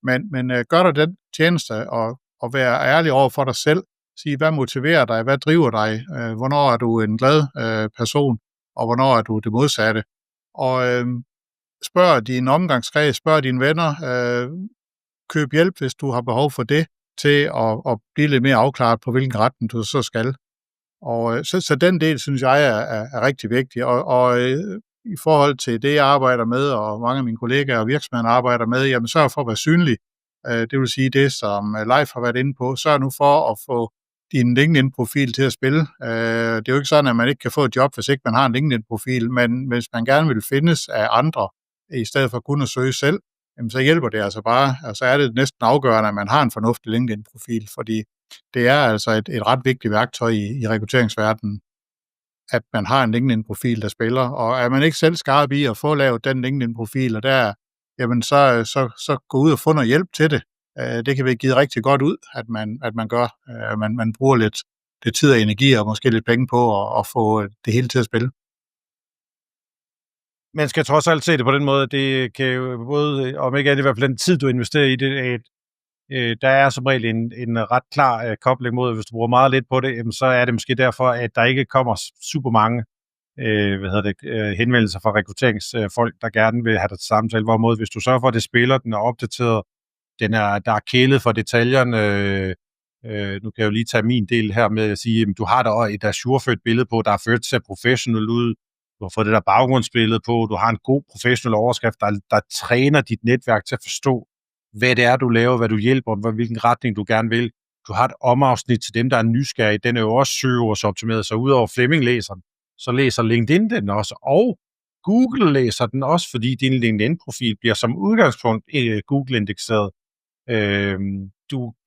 Men gør dig den tjeneste, og vær ærlig over for dig selv. Sig, hvad motiverer dig, hvad driver dig, hvornår er du en glad person, og hvornår er du det modsatte. Og spørg din omgangskreds, spørg dine venner, køb hjælp, hvis du har behov for det, til at blive lidt mere afklaret på, hvilken retning du så skal. Og så den del, synes jeg, er rigtig vigtig. Og i forhold til det, jeg arbejder med, og mange af mine kollegaer og virksomheder arbejder med, jamen sørg for at være synlig. Det vil sige det, som Leif har været inde på. Sørg nu for at få din LinkedIn-profil til at spille. Det er jo ikke sådan, at man ikke kan få et job, hvis ikke man har en LinkedIn-profil, men hvis man gerne vil findes af andre, i stedet for kun at søge selv, jamen så hjælper det altså bare. Og så er det næsten afgørende, at man har en fornuftig LinkedIn-profil, fordi det er altså et ret vigtigt værktøj i rekrutteringsverdenen, at man har en LinkedIn-profil, der spiller. Og er man ikke selv skarp i at få lavet den LinkedIn-profil, og der, jamen så gå ud og få noget hjælp til det. Det kan være givet rigtig godt ud, at man gør. Man bruger lidt tid og energi og måske lidt penge på at få det hele til at spille. Man skal trods alt se det på den måde, at det kan jo både, om ikke andet i hvert fald den tid, du investerer i det, at der er som regel en ret klar kobling mod, at hvis du bruger meget lidt på det, så er det måske derfor, at der ikke kommer super mange henvendelser fra rekrutteringsfolk, der gerne vil have dig til samtale. Hvorimod, hvis du sørger for, at det spiller, den er opdateret, der er kælet for detaljerne. Nu kan jeg jo lige tage min del her med at sige, at du har der et Azure-ført billede på, der er ført til professional ud. Du har fået det der baggrundsbillede på, du har en god professional overskrift, der træner dit netværk til at forstå, hvad det er, du laver, hvad du hjælper, hvilken retning du gerne vil. Du har et omafsnit til dem, der er nysgerrige. Den er jo også søgeordsoptimeret, så udover Flemming læser den, så læser LinkedIn den også, og Google læser den også, fordi din LinkedIn-profil bliver som udgangspunkt Google-indekseret.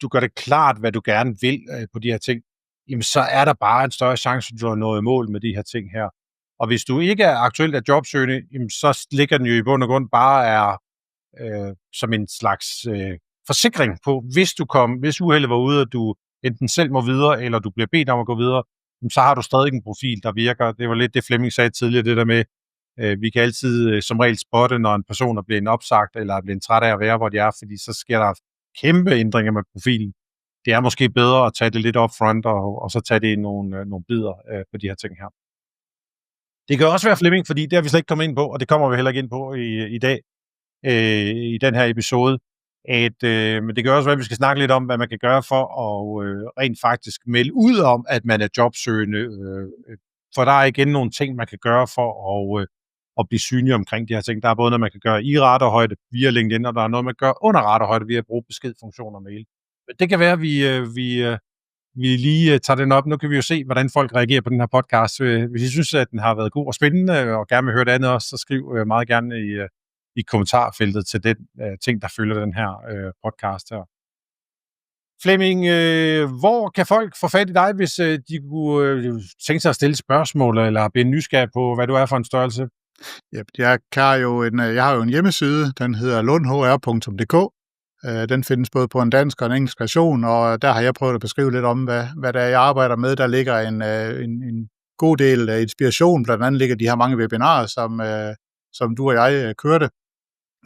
Du gør det klart, hvad du gerne vil på de her ting. Jamen, så er der bare en større chance, at du har nået mål med de her ting her. Og hvis du ikke er aktuelt af jobsøgende, jamen, så ligger den jo i bund og grund bare som en slags forsikring på, hvis uheldet var ude, at du enten selv må videre, eller du bliver bedt om at gå videre, jamen, så har du stadig en profil, der virker. Det var lidt det, Flemming sagde tidligere, det der med, vi kan altid som regel spotte, når en person er blevet opsagt, eller er blevet træt af at være, hvor de er, fordi så sker der kæmpe ændringer med profilen. Det er måske bedre at tage det lidt upfront, og så tage det i nogle bidder på de her ting her. Det kan også være, Flemming, fordi det har vi slet ikke kommet ind på, og det kommer vi heller ikke ind på i dag, i den her episode. Men det kan også være, at vi skal snakke lidt om, hvad man kan gøre for at rent faktisk melde ud om, at man er jobsøgende. For der er igen nogle ting, man kan gøre for at blive synlig omkring de her ting. Der er både noget, man kan gøre i radarhøjde via LinkedIn, og der er noget, man gør under radarhøjde via at bruge beskedfunktioner og mail. Men det kan være, at vi lige tager den op. Nu kan vi jo se, hvordan folk reagerer på den her podcast. Hvis I synes, at den har været god og spændende, og gerne vil høre det andet også, så skriv meget gerne i kommentarfeltet til den ting, der følger den her podcast her. Flemming, hvor kan folk få fat i dig, hvis de kunne tænke sig at stille spørgsmål, eller blive nysgerrig på, hvad du er for en størrelse? Jeg har jo en hjemmeside, den hedder lundhr.dk. Den findes både på en dansk og en engelsk version, og der har jeg prøvet at beskrive lidt om, hvad der er, jeg arbejder med. Der ligger en god del af inspiration. Blandt andet ligger de her mange webinarer, som du og jeg kørte.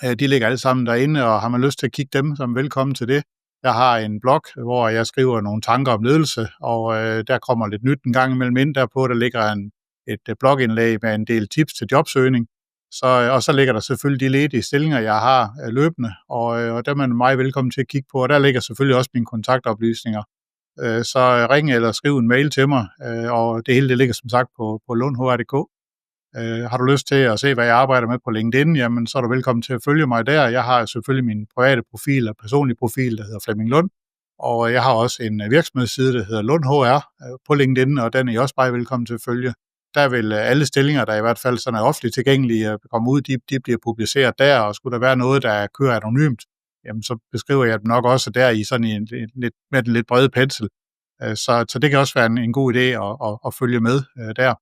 De ligger alle sammen derinde, og har man lyst til at kigge dem, så er velkommen til det. Jeg har en blog, hvor jeg skriver nogle tanker om ledelse, og der kommer lidt nyt en gang imellem ind derpå. Der ligger et blogindlæg med en del tips til jobsøgning. Og så ligger der selvfølgelig de ledige stillinger, jeg har løbende, og der er man meget velkommen til at kigge på, og der ligger selvfølgelig også mine kontaktoplysninger. Så ring eller skriv en mail til mig, og det hele det ligger som sagt på lundhr.dk. Har du lyst til at se, hvad jeg arbejder med på LinkedIn, jamen så er du velkommen til at følge mig der. Jeg har selvfølgelig min private profil og personlige profil, der hedder Flemming Lund, og jeg har også en virksomhedsside, der hedder Lund HR på LinkedIn, og den er I også bare velkommen til at følge. der vil alle stillinger, der i hvert fald sådan er offentligt tilgængelige, komme ud, de bliver publiceret der, og skulle der være noget, der kører anonymt, jamen så beskriver jeg dem nok også der i sådan med en lidt bred pensel. Så det kan også være en god idé at følge med der.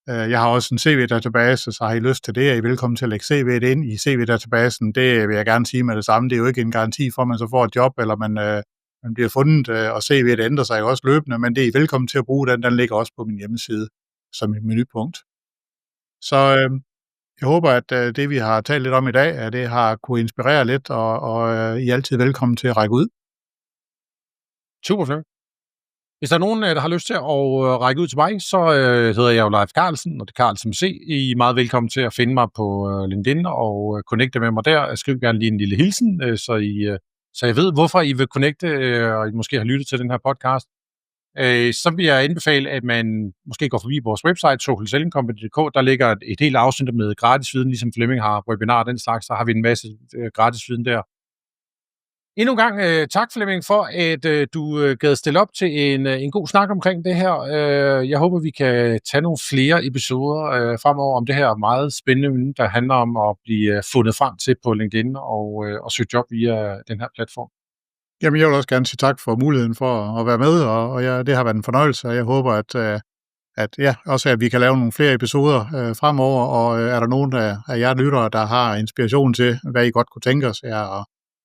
Jeg har også en CV-database, så har I lyst til det, er I velkommen til at lægge CV'et ind i CV-databasen. Det vil jeg gerne sige med det samme. Det er jo ikke en garanti for, at man så får et job, eller man bliver fundet, og CV'et ændrer sig jo også løbende, men det er I velkommen til at bruge den. Den ligger også på min hjemmeside som et menupunkt. Så jeg håber, at det, vi har talt lidt om i dag, at det har kunne inspirere lidt, og I er altid velkommen til at række ud. Super Flemming. Hvis der er nogen, der har lyst til at række ud til mig, så hedder jeg jo Leif Carlsen, og det er Carlsen C. I er meget velkommen til at finde mig på LinkedIn og connecte med mig der. Skriv gerne lige en lille hilsen, så jeg ved, hvorfor I vil connecte, og I måske har lyttet til den her podcast. Så vil jeg anbefale, at man måske går forbi vores website, socialsellingcompany.dk. Der ligger et helt afsnit med gratis viden, ligesom Flemming har webinar og den slags, så har vi en masse gratis viden der. Endnu en gang tak, Flemming, for at du gad stille op til en god snak omkring det her. Jeg håber, vi kan tage nogle flere episoder fremover om det her meget spændende emne, der handler om at blive fundet frem til på LinkedIn og søge job via den her platform. Jamen, jeg vil også gerne sige tak for muligheden for at være med, og det har været en fornøjelse, og jeg håber, at vi kan lave nogle flere episoder fremover, og er der nogen af jer lyttere, der har inspiration til, hvad I godt kunne tænke os,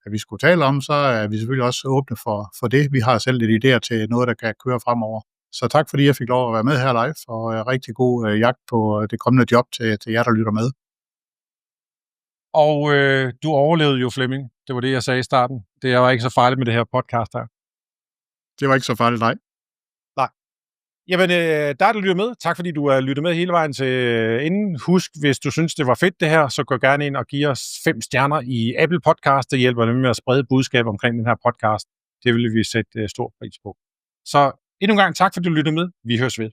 at vi skulle tale om, så er vi selvfølgelig også åbne for det. Vi har selv lidt idéer til noget, der kan køre fremover. Så tak, fordi jeg fik lov at være med her live, og rigtig god jagt på det kommende job til jer, der lytter med. Og du overlevede jo, Flemming. Det var det, jeg sagde i starten. Det var ikke så farligt med det her podcast her. Det var ikke så farligt, nej. Jamen, der lytter med. Tak, fordi du har lyttet med hele vejen til inden. Husk, hvis du synes, det var fedt det her, så gå gerne ind og giv os 5 stjerner i Apple Podcast. Det hjælper nemlig med at sprede budskab omkring den her podcast. Det vil vi sætte stor pris på. Så endnu en gang tak, fordi du lyttede med. Vi høres ved.